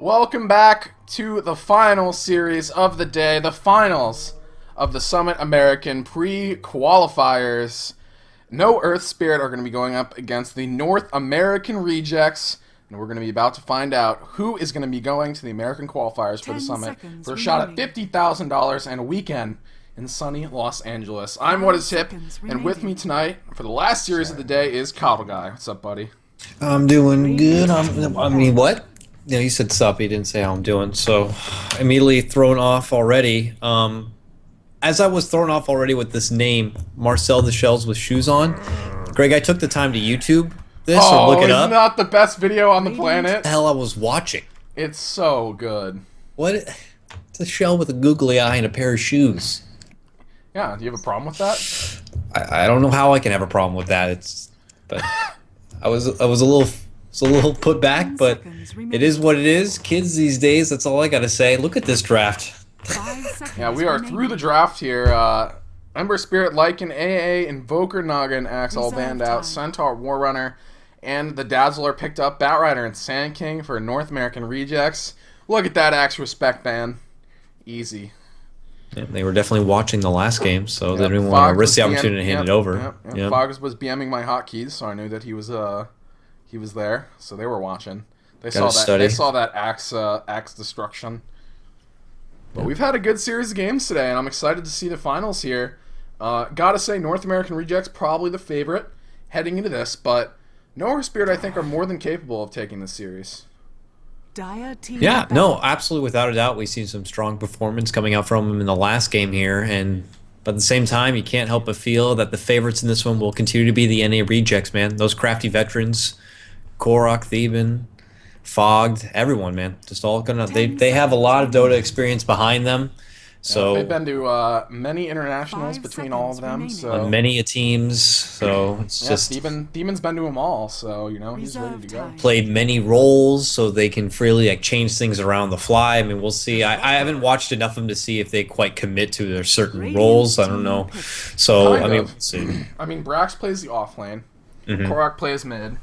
Welcome back to the final series of the day, the finals of the Summit American Pre-Qualifiers. No Earthspirit are going to be going up against the North American Rejects, and we're going to be about to find out who is going to be going to the American Qualifiers for the Summit for a shot at $50,000 and a weekend in sunny Los Angeles. I'm What Is Hip, and with me tonight for the last series of the day is Coddle Guy. What's up, buddy? I'm doing good. I mean, what? Yeah, you said sup. You didn't say how I'm doing. So, immediately thrown off already. As I was thrown off already with this name, Marcel the Shells with shoes on. Greg, I took the time to YouTube this or look it up. It's not the best video on the planet. What the hell I was watching? It's so good. What? It's a shell with a googly eye and a pair of shoes. Yeah, do you have a problem with that? I don't know how I can have a problem with that. But I was a little put back, but it is what it is. Kids these days, that's all I gotta say. Look at this draft. Yeah, we are through the draft here. Ember Spirit, Lycan, AA, Invoker, Noggin, Axe all banned out, Centaur, Warrunner, and the Dazzler picked up Batrider and Sand King for North American Rejects. Look at that Axe respect ban. Easy. Yeah, they were definitely watching the last game, so they didn't want to risk the opportunity to hand it over. Yep. Fogs was BMing my hotkeys, so I knew that he was there, so they were watching. They saw that axe destruction. But we've had a good series of games today, and I'm excited to see the finals here. Gotta say, North American Rejects probably the favorite heading into this, but Earthspirit I think are more than capable of taking this series. Yeah, no, absolutely, without a doubt. We've seen some strong performance coming out from them in the last game here, but at the same time, you can't help but feel that the favorites in this one will continue to be the NARejects, man. Those crafty veterans, Korok, Theban, Fogged, everyone, man. Just all gonna. They have a lot of Dota experience behind them. So they've been to many internationals between all of them. So on many teams. So it's just Theban's been to them all. So he's ready to go. Played many roles, so they can freely change things around the fly. I mean, we'll see. I haven't watched enough of them to see if they quite commit to their certain roles. I don't know. So we'll see. I mean, Brax plays the off lane. Korok plays mid.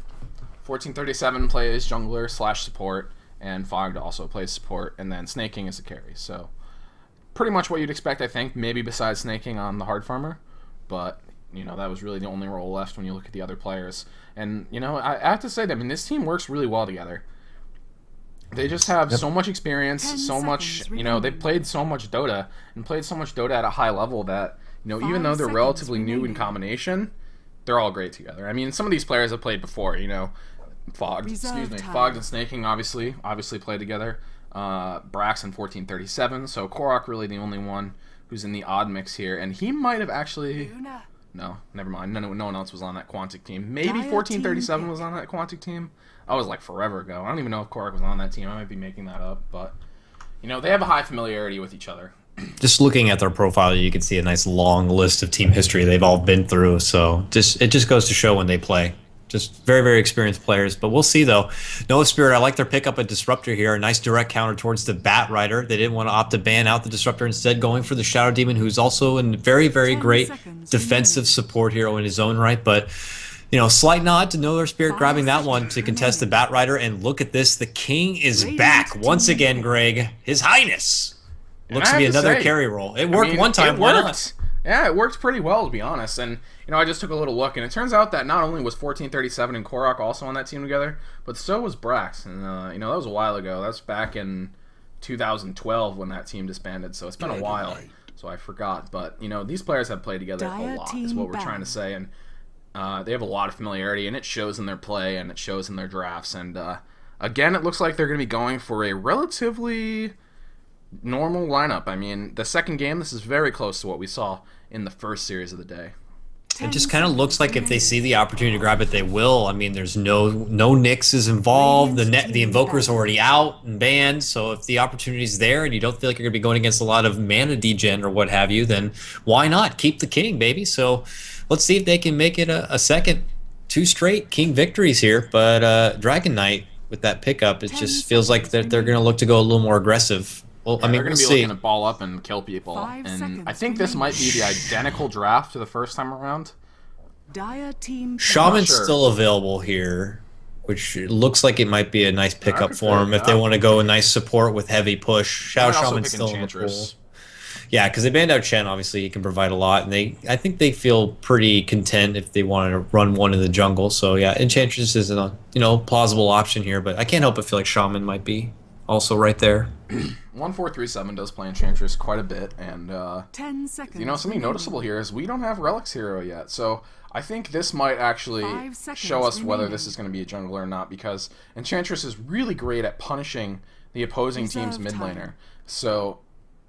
1437 plays jungler / support, and Fogged also plays support, and then Snaking is a carry. So pretty much what you'd expect, I think, maybe besides Snaking on the hard farmer, but that was really the only role left when you look at the other players. And I have to say that this team works really well together. They just have so much experience, so much, they've played so much Dota and played so much Dota at a high level that even though they're relatively new in combination, they're all great together. I mean, some of these players have played before, Fogged and Snaking obviously play together. Brax and 1437, so Korok really the only one who's in the odd mix here, and he might have actually... No, never mind. No one else was on that Quantic team. Maybe 1437 was on that Quantic team. That was like forever ago. I don't even know if Korok was on that team. I might be making that up, but they have a high familiarity with each other. Just looking at their profile, you can see a nice long list of team history they've all been through. So it just goes to show when they play. Just very, very experienced players. But we'll see, though. Earthspirit, I like their pickup a Disruptor here. A nice direct counter towards the Batrider. They didn't want to opt to ban out the Disruptor, instead going for the Shadow Demon, who's also a very, very great defensive support hero in his own right. But, slight nod to Earthspirit grabbing that one to contest the Batrider. And look at this. The King is back once again, Greg. His Highness. Looks to be another carry role. It worked one time. Why not? Yeah, it worked pretty well, to be honest. And, I just took a little look, and it turns out that not only was 1437 and Korok also on that team together, but so was Brax. And, that was a while ago. That's back in 2012 when that team disbanded, so it's been a while. So I forgot. But, these players have played together a lot, is what we're trying to say. And they have a lot of familiarity, and it shows in their play, and it shows in their drafts. And, again, it looks like they're going to be going for a relatively normal lineup. I mean, the second game, this is very close to what we saw in the first series of the day. It just kind of looks like if they see the opportunity to grab it, they will. I mean, there's no Nyxes involved. The Invoker's already out and banned. So if the opportunity's there and you don't feel like you're going to be going against a lot of mana degen or what have you, then why not? Keep the King, baby. So let's see if they can make it a second, 2 straight King victories here. But Dragon Knight, with that pickup, it just feels like they're going to look to go a little more aggressive. Well, they're going to be looking to ball up and kill people, and I think this might be the identical draft to the first time around. Shaman's still available here. which looks like it might be a nice pickup could for fit, him if they yeah. want to go a nice support with heavy push. Shadow Might also Shaman's pick still in the pool. Enchantress. Yeah, because they banned out Chen. Obviously, he can provide a lot, and I think they feel pretty content if they want to run one in the jungle. So yeah, Enchantress is a plausible option here, but I can't help but feel like Shaman might be also right there. 1437 does play Enchantress quite a bit, and 10 seconds. something noticeable here is we don't have Relic's hero yet, so I think this might actually show us whether this is going to be a jungler or not, because Enchantress is really great at punishing the opposing team's mid laner. So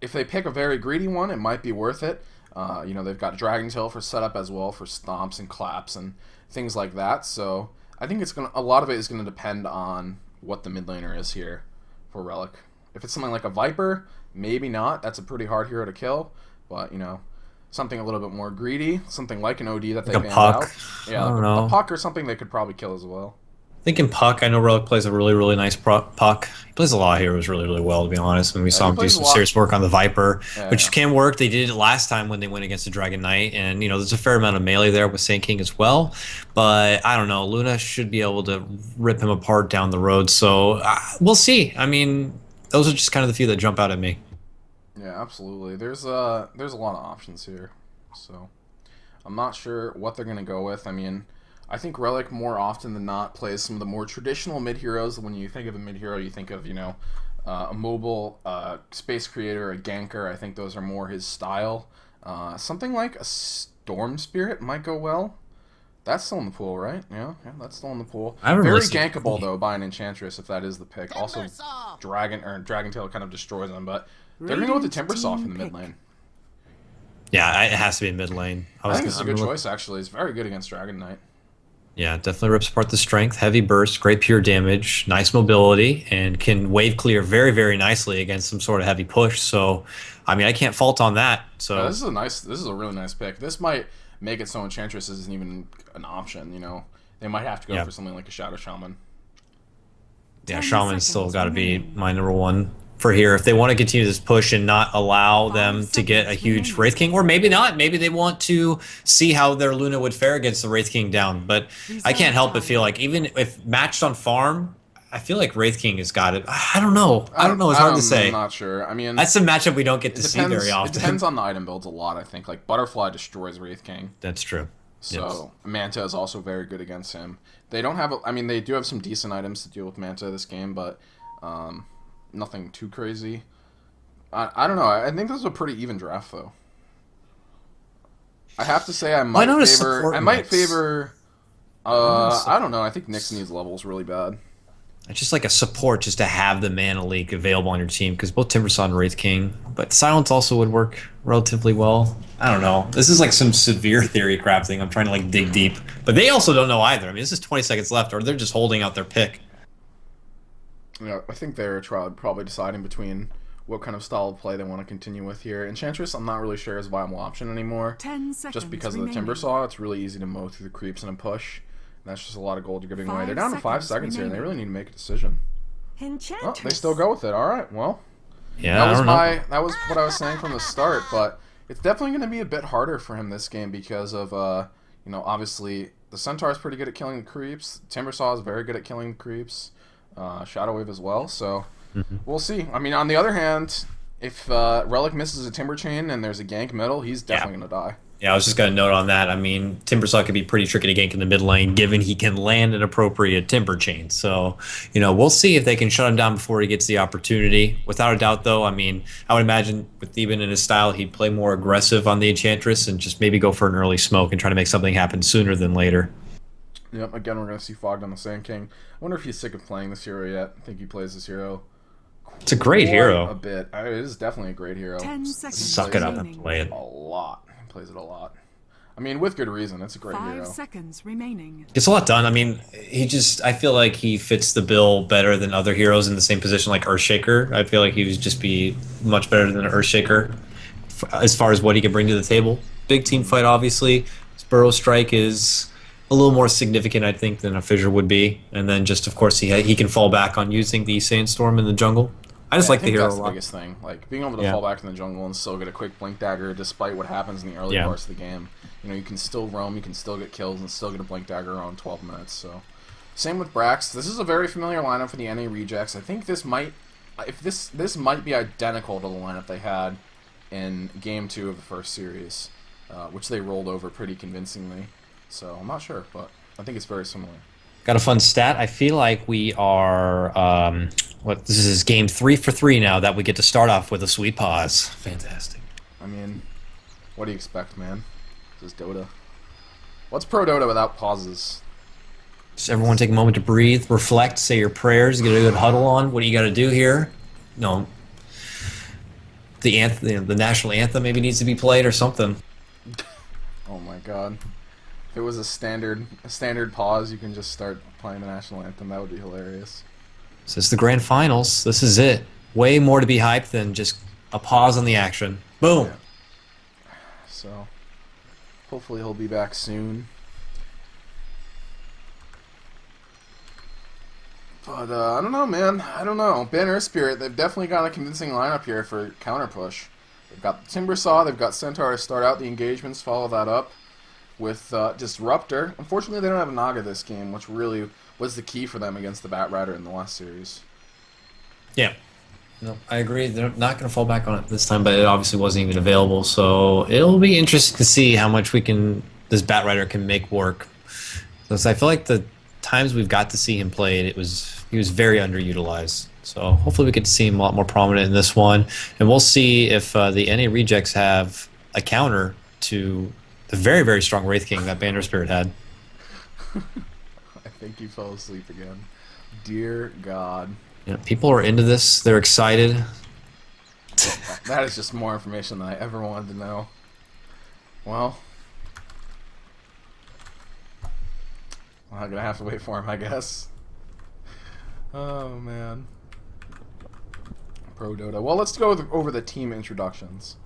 if they pick a very greedy one, it might be worth it. They've got Dragon Tail for setup as well for stomps and claps and things like that. So I think a lot of it is going to depend on what the mid laner is here for Relic. If it's something like a Viper, maybe not. That's a pretty hard hero to kill. But, something a little bit more greedy, something like an OD that they banned out. Yeah, I don't know. A Puck or something they could probably kill as well. Thinking Puck, I know Relic plays a really, really nice Puck. He plays a lot of heroes really, really well, to be honest. When we saw him do some serious work on the Viper, which can work. They did it last time when they went against the Dragon Knight, and there's a fair amount of melee there with Sand King as well. But I don't know, Luna should be able to rip him apart down the road. So we'll see. I mean, those are just kind of the few that jump out at me. Yeah, absolutely. There's a lot of options here, so I'm not sure what they're gonna go with. I mean, I think Relic more often than not plays some of the more traditional mid heroes. When you think of a mid hero, you think of a mobile space creator, a ganker. I think those are more his style. Something like a Storm Spirit might go well. That's still in the pool, right? Yeah, that's still in the pool. Very gankable though by an Enchantress if that is the pick. Also, Dragon Tail kind of destroys them, but they're gonna go with the Timbersaw in the mid lane. Yeah, it has to be mid lane. I think it's a good choice actually. It's very good against Dragon Knight. Yeah, definitely rips apart the strength, heavy burst, great pure damage, nice mobility, and can wave clear very, very nicely against some sort of heavy push. So, I mean, I can't fault on that. So this is a really nice pick. This might make it so Enchantress isn't even an option. They might have to go for something like a Shadow Shaman. Yeah, Shaman's still got to be my number one for here if they want to continue this push and not allow them to get a huge Wraith King, or maybe not. Maybe they want to see how their Luna would fare against the Wraith King down. But I can't help but feel like even if matched on farm, I feel like Wraith King has got it. I don't know. It's hard to say. I'm not sure. I mean, that's a matchup we don't get to see very often. It depends on the item builds a lot, I think. Like Butterfly destroys Wraith King. That's true. So Manta is also very good against him. They don't have. They do have some decent items to deal with Manta this game, but nothing too crazy. I don't know. I think this is a pretty even draft, though. I have to say, I might favor. I don't know. I think Nyx needs levels really bad. It's just like a support, just to have the Mana Leak available on your team, because both Timbersaw and Wraith King, but Silence also would work relatively well. I don't know. This is like some severe theory crap thing. I'm trying to dig deep, but they also don't know either. I mean, this is 20 seconds left, or they're just holding out their pick. Yeah, I think they're probably deciding between what kind of style of play they want to continue with here. Enchantress, I'm not really sure is a viable option anymore. 10 seconds just because of the Timbersaw, it's really easy to mow through the creeps in a push. That's just a lot of gold you're giving away. They're down to 5 seconds here, and they really need to make a decision. Oh, they still go with it. All right, well, yeah, that was what I was saying from the start. But it's definitely going to be a bit harder for him this game because of obviously the Centaur is pretty good at killing the creeps. Timbersaw is very good at killing the creeps. Shadow Wave as well. So we'll see. I mean, on the other hand, if Relic misses a Timber Chain and there's a gank middle, he's definitely going to die. Yeah, I was just going to note on that. I mean, Timbersaw could be pretty tricky to gank in the mid lane, given he can land an appropriate Timber Chain. So, we'll see if they can shut him down before he gets the opportunity. Without a doubt, though, I mean, I would imagine with Theben in his style, he'd play more aggressive on the Enchantress and just maybe go for an early smoke and try to make something happen sooner than later. Yep, again, we're going to see Fogged on the Sand King. I wonder if he's sick of playing this hero yet. I think he plays this hero it's a great hero. A bit. It is definitely a great hero. 10 seconds. Suck it up and play it. A lot. He plays it a lot. I mean, with good reason. It's a great hero. 5 seconds remaining. Gets a lot done. I mean, I feel like he fits the bill better than other heroes in the same position, like Earthshaker. I feel like he would just be much better than Earthshaker as far as what he can bring to the table. Big team fight, obviously. His Burrow Strike is a little more significant, I think, than a Fissure would be. And then just, of course, he can fall back on using the Sandstorm in the jungle. I just like the hero a lot. That's the biggest thing. Like, being able to fall back in the jungle and still get a quick Blink Dagger despite what happens in the early parts of the game. You can still roam, you can still get kills, and still get a Blink Dagger around 12 minutes. So, Same with Brax. This is a very familiar lineup for the NARejects. I think this might be identical to the lineup they had in Game 2 of the first series, which they rolled over pretty convincingly. So I'm not sure, but I think it's very similar. Got a fun stat. I feel like we are, this is game 3 for 3 now that we get to start off with a sweet pause. Fantastic. I mean, what do you expect, man? This is Dota. What's Pro Dota without pauses? Just everyone take a moment to breathe, reflect, say your prayers, get a good huddle on. What do you got to do here? No. The anthem, the national anthem maybe needs to be played or something. Oh my god. If it was a standard pause, you can just start playing the national anthem. That would be hilarious. This is the grand finals. This is it. Way more to be hyped than just a pause on the action. Boom. Yeah. So, hopefully he'll be back soon. But, I don't know, man. I don't know. Ben Earthspirit, they've definitely got a convincing lineup here for counter push. They've got Timbersaw, they've got Centaur to start out the engagements, follow that up with Disruptor. Unfortunately, they don't have a Naga this game, which really was the key for them against the Batrider in the last series. Yeah. No, I agree. They're not going to fall back on it this time, but it obviously wasn't even available. So it'll be interesting to see how much this Batrider can make work. So I feel like the times we've got to see him play it, he was very underutilized. So hopefully we get to see him a lot more prominent in this one. And we'll see if the NARejects have a counter to the very, very strong Wraith King that Banner Spirit had. I think he fell asleep again. Dear God. Yeah, people are into this. They're excited. That is just more information than I ever wanted to know. Well, I'm gonna have to wait for him, I guess. Oh man. Pro Dota. Well, let's go over the team introductions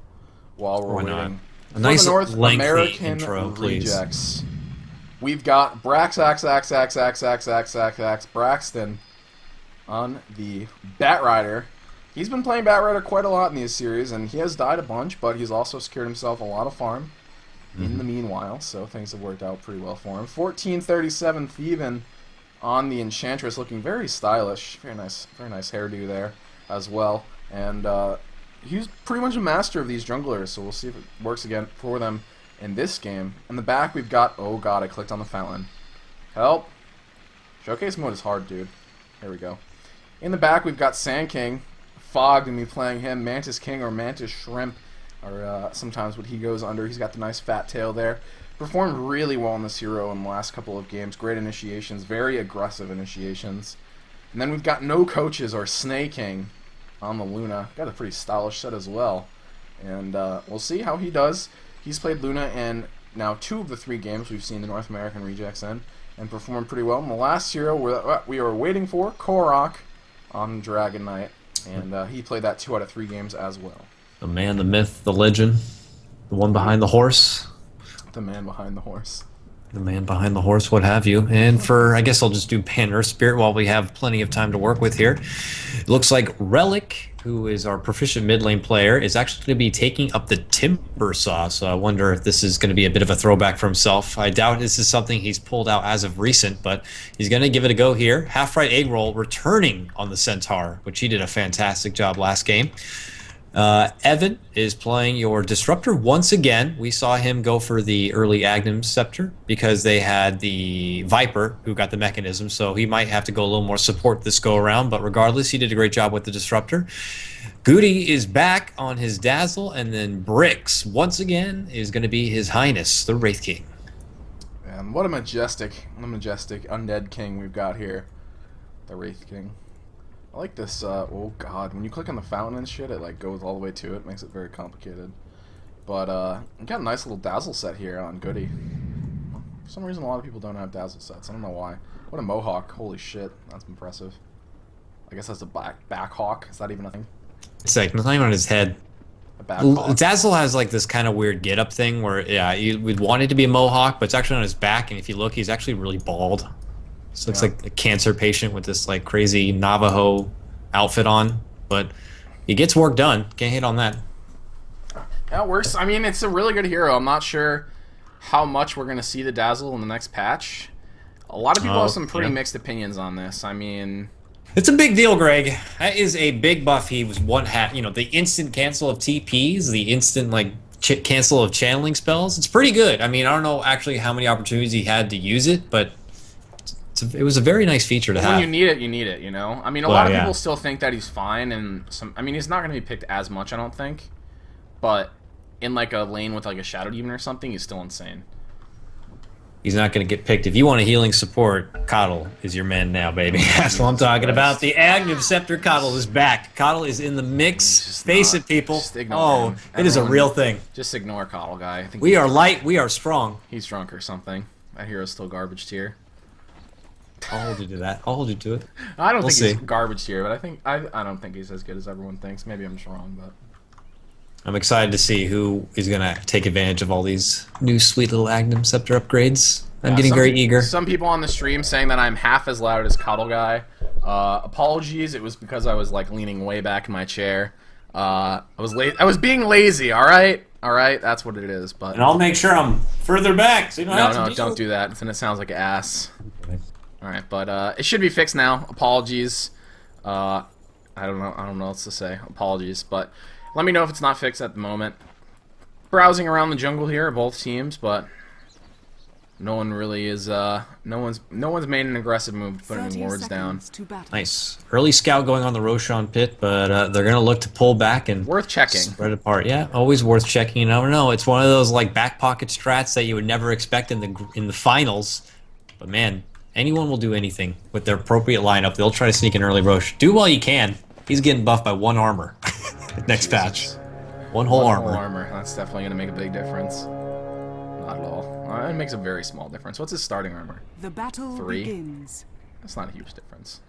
while we're waiting. A nice For the North lengthy American intro, please. Rejects. We've got Braxton on the Batrider. He's been playing Batrider quite a lot in these series, and he has died a bunch, but he's also secured himself a lot of farm in the meanwhile, so things have worked out pretty well for him. 1437 Thievin on the Enchantress, looking very stylish. Very nice hairdo there as well. And he's pretty much a master of these junglers, so we'll see if it works again for them in this game. In the back, we've got... Oh god, I clicked on the fountain. Help! Showcase mode is hard, dude. Here we go. In the back, we've got Sand King. Fog going to be playing him. Mantis King or Mantis Shrimp, or sometimes what he goes under. He's got the nice fat tail there. Performed really well in this hero in the last couple of games. Great initiations. Very aggressive initiations. And then we've got No Coaches or Snake King on the Luna. Got a pretty stylish set as well. And we'll see how he does. He's played Luna in now 2 of the 3 games we've seen the North American Rejects in, and performed pretty well. In the last hero we were waiting for, Korok on Dragon Knight, and he played that 2 out of 3 games as well. The man, the myth, the legend, the one behind the horse. The man behind the horse. The man behind the horse, what have you. And I guess I'll just do Pan Earthspirit while we have plenty of time to work with here. It looks like Relic, who is our proficient mid lane player, is actually going to be taking up the Timbersaw. So I wonder if this is going to be a bit of a throwback for himself. I doubt this is something he's pulled out as of recent, but he's going to give it a go here. Half-right egg roll returning on the Centaur, which he did a fantastic job last game. Evan is playing your Disruptor once again. We saw him go for the early Agnum Scepter because they had the Viper who got the mechanism, so he might have to go a little more support this go around, but regardless, he did a great job with the Disruptor. Goody is back on his Dazzle, and then Bricks once again is going to be His Highness, the Wraith King. And what a majestic undead king we've got here. The Wraith King. I like this, oh god, when you click on the fountain and shit, it like goes all the way to it, makes it very complicated. But, we got a nice little Dazzle set here on Goody. For some reason, a lot of people don't have Dazzle sets, I don't know why. What a Mohawk, holy shit, that's impressive. I guess that's a back hawk, is that even a thing? It's like, not even on his head. A back hawk. Dazzle has like this kind of weird get-up thing where, yeah, we'd want it to be a Mohawk, but it's actually on his back, and if you look, he's actually really bald. So it's like a cancer patient with this like crazy Navajo outfit on, but he gets work done. Can't hate on that. Yeah, it works. I mean, it's a really good hero. I'm not sure how much we're going to see the Dazzle in the next patch. A lot of people have some pretty mixed opinions on this. I mean, it's a big deal, Greg. That is a big buff. He was the instant cancel of TPs, the instant cancel of channeling spells. It's pretty good. I mean, I don't know actually how many opportunities he had to use it, but it was a very nice feature to have. When you need it, you need it, you know? I mean, a lot of people still think that he's fine, and I mean, he's not going to be picked as much, I don't think. But in like a lane with like a Shadow Demon or something, he's still insane. He's not going to get picked. If you want a healing support, Coddle is your man now, baby. That's what I'm talking about. The Aghanim Scepter Coddle is back. Coddle is in the mix. Face it, people. Oh, it is a real thing. Just ignore Coddle, guy. I think we are light. We are strong. He's drunk or something. That hero's still garbage tier. I'll hold you to that. I'll hold you to it. I don't think he's garbage tier, but I don't think he's as good as everyone thinks. Maybe I'm just wrong, but I'm excited to see who is going to take advantage of all these new sweet little Aghanim Scepter upgrades. I'm getting very eager. Some people on the stream saying that I'm half as loud as Coddle Guy. Apologies, it was because I was like leaning way back in my chair. I was being lazy. All right, that's what it is. But and I'll make sure I'm further back. So you don't do that. Then it sounds like ass. Okay. All right, but it should be fixed now. Apologies. I don't know what else to say. Apologies, but let me know if it's not fixed at the moment. Browsing around the jungle here, both teams, but no one really is. No one's made an aggressive move to put any wards down. Nice early scout going on the Roshan pit, but they're gonna look to pull back and worth checking. Spread apart. Yeah, always worth checking. You never know. It's one of those like back pocket strats that you would never expect in the finals. But man, anyone will do anything with their appropriate lineup. They'll try to sneak an early Rosh. Do while you can. He's getting buffed by 1 armor next patch. One whole armor. That's definitely gonna make a big difference. Not at all. It makes a very small difference. What's his starting armor? The battle 3? begins. That's not a huge difference.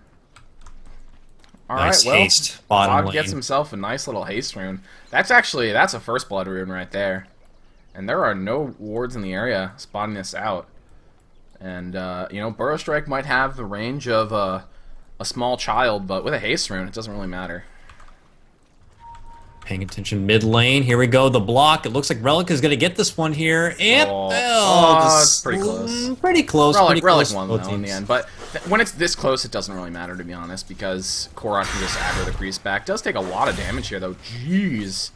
Nice haste. Fog gets himself a nice little haste rune. That's a first blood rune right there. And there are no wards in the area spotting this out. And, Burrow Strike might have the range of a small child, but with a haste rune, it doesn't really matter. Paying attention mid lane. Here we go. The block. It looks like Relic is going to get this one here. And it's pretty close. Pretty close. Relic won though in the end. But when it's this close, it doesn't really matter, to be honest, because Korok can just aggro the crease back. Does take a lot of damage here, though. Jeez.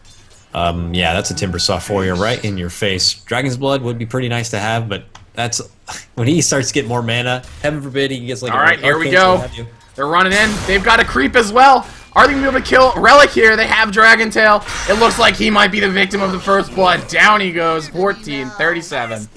Yeah, that's a Timbersaw for you right in your face. Dragon's Blood would be pretty nice to have, but that's when he starts to get more mana. Heaven forbid he gets like. All right, here we go. They're running in. They've got a creep as well. Are they going to be able to kill Relic here? They have Dragon Tail. It looks like he might be the victim of the first blood. Down he goes. 14-37.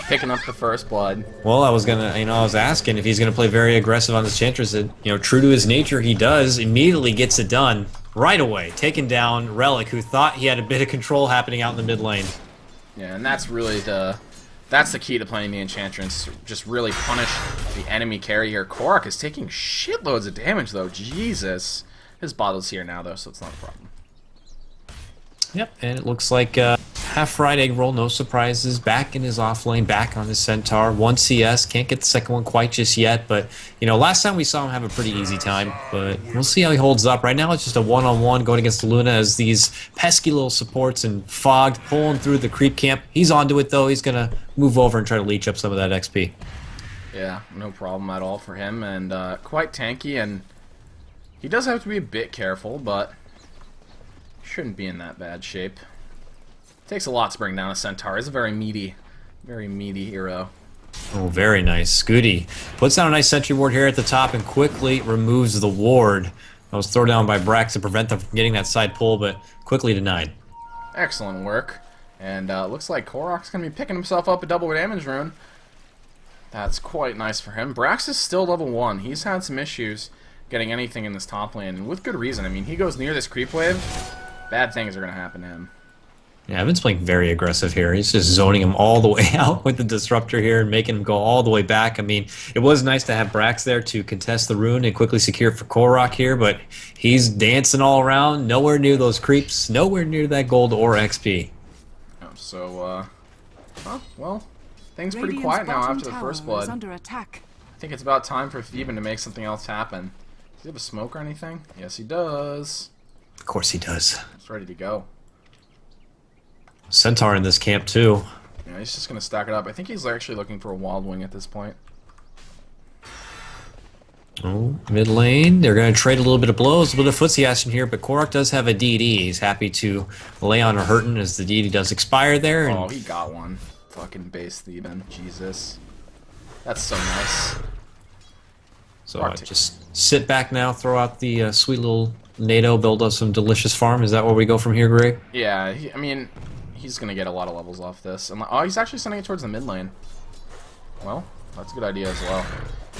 Picking up the first blood. Well, I was asking if he's gonna play very aggressive on this Chantress. And, true to his nature, he does. Immediately gets it done right away, taking down Relic, who thought he had a bit of control happening out in the mid lane. Yeah, and that's really the key to playing the Enchantress. Just really punish the enemy carry here. Korok is taking shitloads of damage though. Jesus. His bottle's here now, though, so it's not a problem. Yep, and it looks like half right egg roll, no surprises. Back in his off lane, back on his Centaur. 1 CS, can't get the second one quite just yet, but, last time we saw him have a pretty easy time, but we'll see how he holds up. Right now, it's just a one-on-one going against Luna as these pesky little supports and Fogged pulling through the creep camp. He's onto it, though. He's going to move over and try to leech up some of that XP. Yeah, no problem at all for him, and quite tanky, and he does have to be a bit careful, but shouldn't be in that bad shape. Takes a lot to bring down a Centaur. He's a very meaty hero. Oh, very nice. Scooty puts down a nice sentry ward here at the top and quickly removes the ward. That was thrown down by Brax to prevent them from getting that side pull, but quickly denied. Excellent work. And looks like Korok's going to be picking himself up a double damage rune. That's quite nice for him. Brax is still level 1. He's had some issues getting anything in this top lane, and with good reason. I mean, he goes near this creep wave, bad things are going to happen to him. Yeah, Evan's playing very aggressive here. He's just zoning him all the way out with the Disruptor here and making him go all the way back. I mean, it was nice to have Brax there to contest the rune and quickly secure it for Korok here, but he's dancing all around, nowhere near those creeps, nowhere near that gold or XP. Well, things pretty quiet now after the first blood. I think it's about time for Theban to make something else happen. Does he have a smoke or anything? Yes, he does. Of course he does. He's ready to go. Centaur in this camp too. Yeah, he's just going to stack it up. I think he's actually looking for a Wild Wing at this point. Oh, mid lane. They're going to trade a little bit of blows, a little bit of footsie action here, but Korok does have a DD. He's happy to lay on a hurtin as the DD does expire there. Oh, And he got one. Fucking base thieving. Jesus. That's so nice. so just sit back now, throw out the sweet little NATO, build up some delicious farm. Is that where we go from here, Greg? Yeah, I mean, he's going to get a lot of levels off this. And, oh, he's actually sending it towards the mid lane. Well, that's a good idea as well.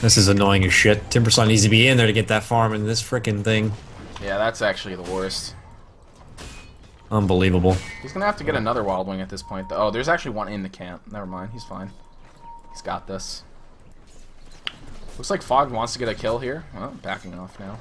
This is annoying as shit. Timbersaw needs to be in there to get that farm in this frickin' thing. Yeah, that's actually the worst. Unbelievable. He's going to have to get another Wild Wing at this point. Oh, there's actually one in the camp. Never mind, he's fine. He's got this. Looks like Fog wants to get a kill here. Well, backing off now.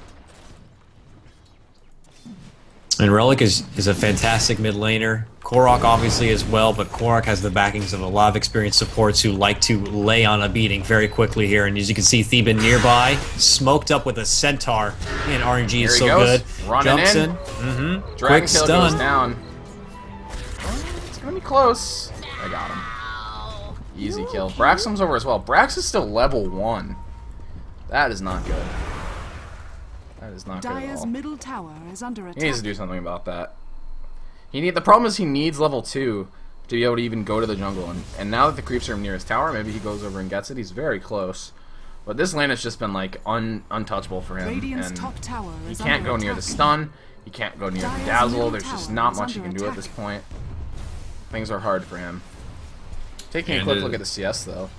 And Relic is a fantastic mid laner. Korok obviously as well, but Korok has the backings of a lot of experienced supports who like to lay on a beating very quickly here. And as you can see, Theban nearby, smoked up with a Centaur. And RNG is so good. Running Jumps in. Mm-hmm. Dragon Quick kill stun. goes down. Oh, it's gonna be close. I got him. Easy kill. Braxum's over as well. Brax is still level 1. That is not good. That is not good at Dire's all. middle tower is under attack. He needs to do something about that. The problem is he needs level 2 to be able to even go to the jungle. And now that the creeps are near his tower, maybe he goes over and gets it. He's very close. But this lane has just been like untouchable for him. Radiant's And top tower he is can't under go near the attack. stun. He can't go near the Dire's dazzle. middle There's just tower not is much he under can do at attack. this point. Things are hard for him. Taking a quick look at the CS though.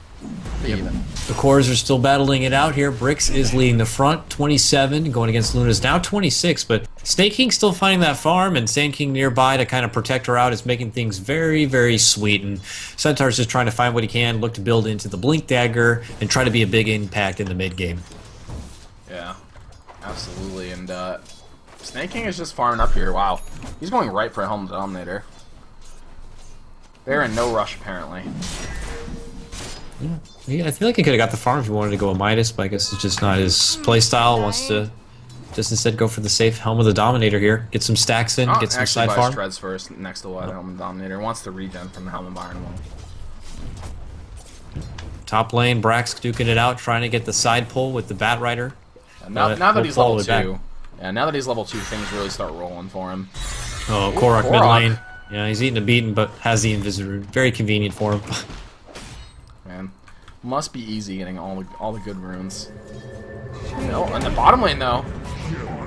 Pretty even. The cores are still battling it out here. Brix is leading the front, 27, going against Luna's now 26, but Snake King still finding that farm, and Sand King nearby to kind of protect her out is making things very, very sweet, and Centaur's just trying to find what he can, look to build into the Blink Dagger, and try to be a big impact in the mid-game. Yeah, absolutely. And Snake King is just farming up here. Wow. He's going right for a Helm Dominator. They're in no rush, apparently. Yeah, I feel like he could have got the farm if he wanted to go a Midas, but I guess it's just not his playstyle. Wants to just instead go for the safe Helm of the Dominator here. Get some stacks in, get some side farm. Treads first next to White Helm Dominator. Wants to regen from the Helm of Iron Wall. Top lane, Brax duking it out, trying to get the side pull with the Bat Rider. Now that he's level 2, back. yeah, now that he's level 2, things really start rolling for him. Oh, Ooh, Korok mid Korok. lane. Yeah, he's eating a beating, but has the Invisor. Very convenient for him. Man, must be easy getting all the good runes. No, on the bottom lane though.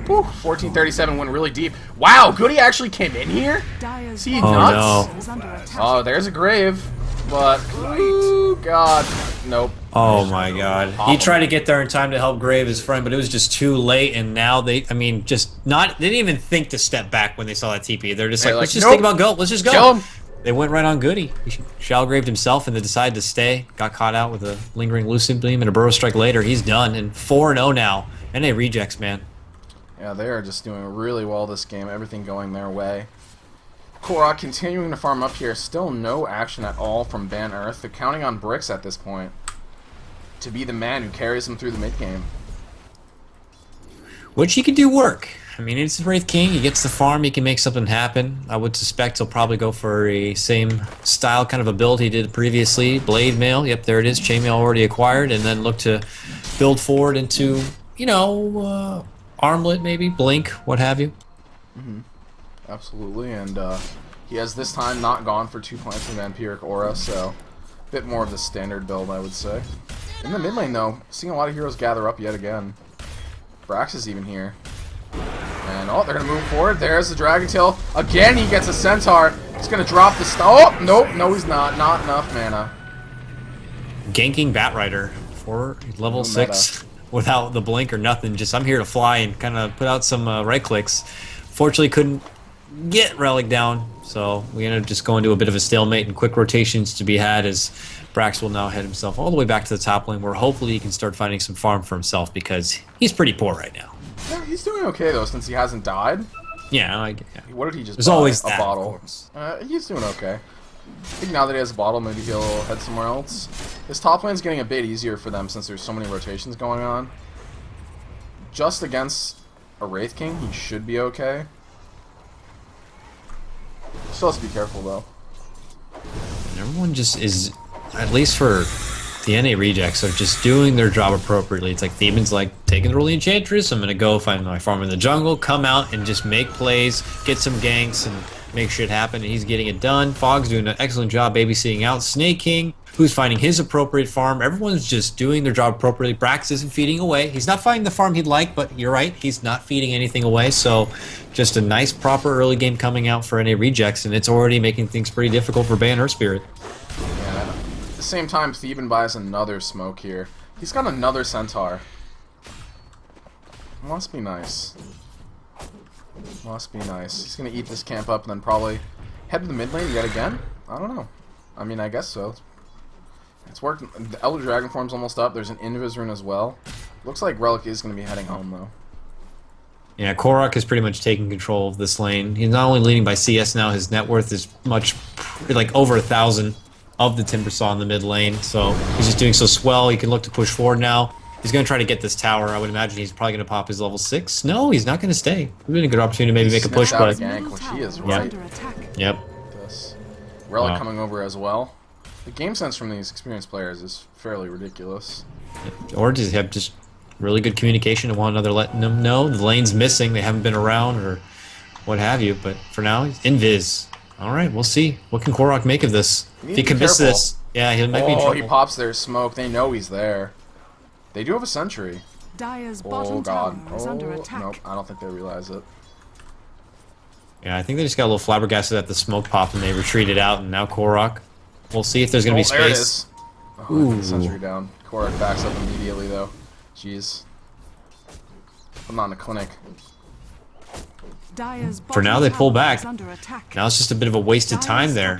Whew, 1437 went really deep. Wow, Goody actually came in here? Dire's Is he bottom nuts? tower is under attack. Oh, there's a grave. But, ooh, God. Nope. Oh my god. He tried to get there in time to help Grave his friend, but it was just too late, and now they didn't even think to step back when they saw that TP. They're just like, let's just nope. think about go. Let's just go. Kill him. They went right on Goody. He shallgraved himself and then decided to stay. Got caught out with a lingering Lucid Beam and a Burrow Strike later. He's done, and 4-0 now. NARejects, man. Yeah, they are just doing really well this game. Everything going their way. Korok continuing to farm up here. Still no action at all from Ban Earth. They're counting on Brix at this point to be the man who carries them through the mid game. Which he can do work. I mean, it's Wraith King. He gets the farm. He can make something happen. I would suspect he'll probably go for a same style kind of a build he did previously. Blade Mail. Yep, there it is. Chainmail already acquired. And then look to build forward into, Armlet maybe, Blink, what have you. Absolutely, and he has this time not gone for 2 points of Vampiric Aura, so a bit more of the standard build, I would say. In the mid lane, though, seeing a lot of heroes gather up yet again. Brax is even here. And, oh, they're going to move forward. There's the Dragon Tail. Again, he gets a Centaur. He's going to drop the Oh, nope, no, he's not. Not enough mana. Ganking Bat Rider for level 6 without the blink or nothing. Just, I'm here to fly and kind of put out some right clicks. Fortunately, couldn't get Relic down, so we ended up just going to a bit of a stalemate and quick rotations to be had as Brax will now head himself all the way back to the top lane where hopefully he can start finding some farm for himself because he's pretty poor right now. Yeah, he's doing okay, though, since he hasn't died. Yeah, What did he just There's buy? always a that, bottle. of course. He's doing okay. I think now that he has a bottle, maybe he'll head somewhere else. His top lane's getting a bit easier for them since there's so many rotations going on. Just against a Wraith King, he should be okay. Still has to be careful, though. And everyone just is, at least for The NARejects are just doing their job appropriately. It's like Theban's like, taking the early Enchantress, I'm going to go find my farm in the jungle, come out and just make plays, get some ganks, and make shit happen, and he's getting it done. Fog's doing an excellent job babysitting out Snake King, who's finding his appropriate farm. Everyone's just doing their job appropriately. Brax isn't feeding away. He's not finding the farm he'd like, but you're right, he's not feeding anything away, so just a nice, proper early game coming out for NARejects, and it's already making things pretty difficult for Ban Earthspirit. Yeah. At the same time, Theban buys another smoke here. He's got another Centaur. Must be nice. Must be nice. He's gonna eat this camp up and then probably head to the mid lane yet again? I don't know. I mean, I guess so. It's worked. The Elder Dragon form's almost up. There's an Invis rune as well. Looks like Relic is gonna be heading home though. Yeah, Korok is pretty much taking control of this lane. He's not only leading by CS now, his net worth is much, like over 1,000 of the Timbersaw in the mid lane, so he's just doing so swell. He can look to push forward now. He's going to try to get this tower. I would imagine he's probably going to pop his level 6. No, he's not going to stay. It would have been a good opportunity to maybe make a push, but... Gank, which he is right. Yep. This. Relic coming over as well. The game sense from these experienced players is fairly ridiculous. Or just have just really good communication to one another, letting them know the lane's missing, they haven't been around, or what have you. But for now, he's invis. All right, we'll see. What can Korok make of this? If he commits this, yeah, he might be in trouble. He pops their smoke. They know he's there. They do have a sentry. Oh god. Oh, nope. I don't think they realize it. Yeah, I think they just got a little flabbergasted at the smoke pop and they retreated out, and now Korok. We'll see if there's going to be space. There it is. Oh, the sentry down. Korok backs up immediately, though. Jeez. I'm not in the clinic. For now, they pull back. Now it's just a bit of a wasted time there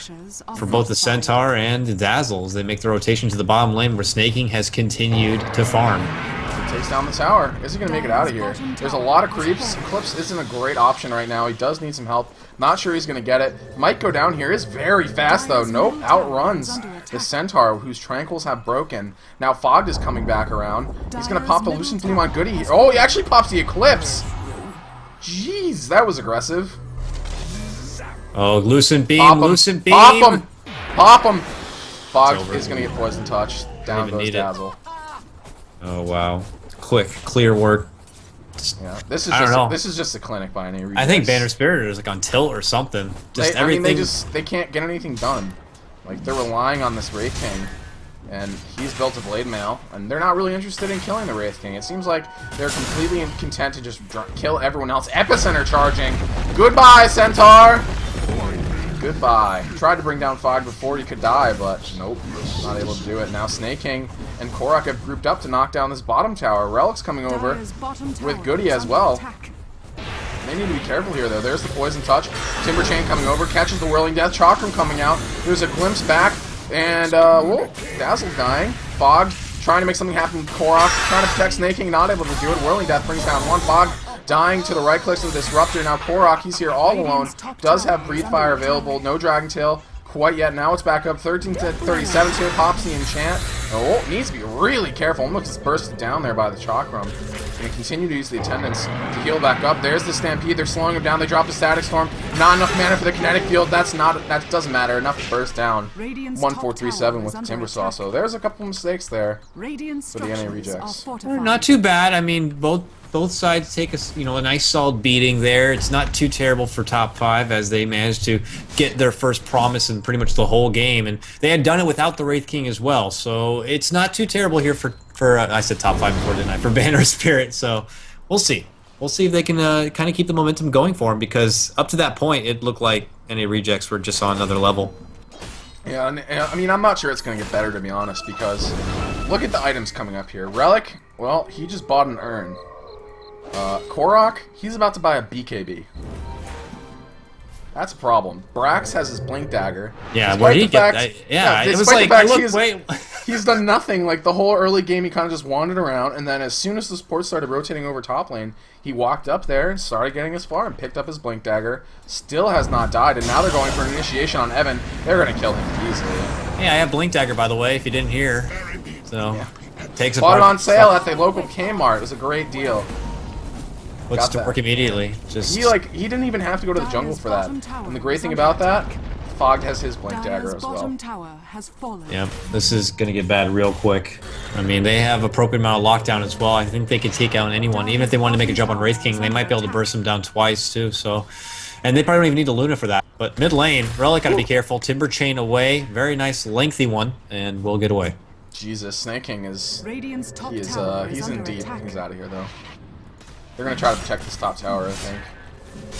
for both the Centaur and the Dazzles. They make the rotation to the bottom lane where Snaking has continued to farm. He takes down the tower. Is he going to make it out of here? There's a lot of creeps. Eclipse isn't a great option right now. He does need some help. Not sure he's going to get it. Might go down here. Is very fast, though. Nope. Outruns the Centaur, whose Tranquils have broken. Now Fog is coming back around. He's going to pop the Lucent Beam on Goody. Oh, he actually pops the Eclipse. Jeez, that was aggressive. Oh, Lucent Beam, Lucent Beam. Pop him. Pop him. Fog is going to get Poison Touch. Down goes Dazzle. Oh, wow. Quick, clear work. Yeah, this is just a clinic by any reason. I think Banner Spirit is like on tilt or something. Just everything. I mean, they can't get anything done. Like, they're relying on this Wraith King. And he's built a Blade Mail, and they're not really interested in killing the Wraith King. It seems like they're completely content to just kill everyone else. Epicenter charging. Goodbye, Centaur. Goodbye. Tried to bring down Fog before he could die, but nope, not able to do it. Now Snake King and Korok have grouped up to knock down this bottom tower. Relic's coming over with Goody as well. They need to be careful here, though. There's the Poison Touch. Timber Chain coming over, catches the Whirling Death. Chakram coming out. There's a glimpse back. And, whoa, Dazzle dying. Fog trying to make something happen with Korok. Trying to protect Snake King, not able to do it. Whirling Death brings down one. Fog dying to the right clicks of the Disruptor. Now Korok, he's here all alone. Does have Breathe Fire available. No Dragon Tail quite yet. Now it's back up 13 to 37. So pops the Enchant. Oh, needs to be really careful. Almost just bursted down there by the Chakram. Going to continue to use the Attendants to heal back up. There's the Stampede. They're slowing him down. They drop the Static Storm. Not enough mana for the Kinetic Field. That doesn't matter. Enough to burst down. 1-4-3-7 with the Timbersaw. So there's a couple mistakes there for the NARejects. Not too bad. I mean, both sides take a nice solid beating there. It's not too terrible for top 5 as they managed to get their first promise in pretty much the whole game, and they had done it without the Wraith King as well. So it's not too terrible here for I said top 5 before, didn't I? For Banner Spirit. So we'll see. We'll see if they can kind of keep the momentum going for them, because up to that point it looked like NARejects were just on another level. Yeah, and I mean, I'm not sure it's going to get better, to be honest, because look at the items coming up here. Relic, well, he just bought an urn. Korok, he's about to buy a BKB. That's a problem. Brax has his Blink Dagger. Yeah, where he get that? Yeah, it was like, look, wait. He's done nothing. Like, the whole early game, he kind of just wandered around, and then as soon as the support started rotating over top lane, he walked up there and started getting his farm, picked up his Blink Dagger, still has not died, and now they're going for an initiation on Evan. They're going to kill him easily. Yeah, I have Blink Dagger, by the way, if you didn't hear. So, yeah. Takes Bought it on sale at the local Kmart. It was a great deal. Looks to work immediately. He didn't even have to go to the jungle for that. And the great thing about that, Fogged has his Blink Dagger Dire's as well. bottom tower has fallen. Yep, this is going to get bad real quick. I mean, they have appropriate amount of lockdown as well. I think they could take out anyone. Even if they wanted to make a jump on Wraith King, they might be able to burst him down twice too. So, and they probably don't even need a Luna for that. But mid lane, Relic got to be careful. Timber Chain away. Very nice, lengthy one, and we'll get away. Jesus, Snake King is... Radiant's top He's tower is in under deep. attack. He's out of here though. They're gonna try to protect this top tower, I think.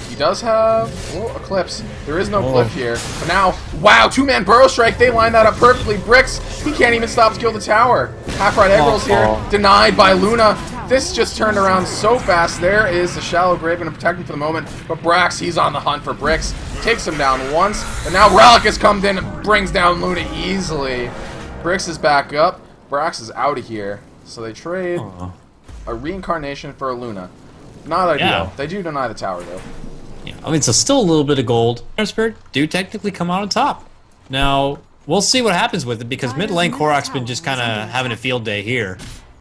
He does have Eclipse. There is no Glyph here. But now, wow, two-man Burrow Strike. They line that up perfectly. Bricks, he can't even stop skill the tower. Half-right egg rolls here, denied by Luna. This just turned around so fast. There is the Shallow Grave going to protect him for the moment. But Brax, he's on the hunt for Bricks. Takes him down once. But now Relic has come in and brings down Luna easily. Bricks is back up. Brax is out of here. So they trade a Reincarnation for a Luna. Not ideal. Yeah. They do deny the tower, though. Yeah, I mean, so still a little bit of gold. Earthspirit do technically come out on top. Now, we'll see what happens with it, because mid lane Korok's been just kind of having a field day here.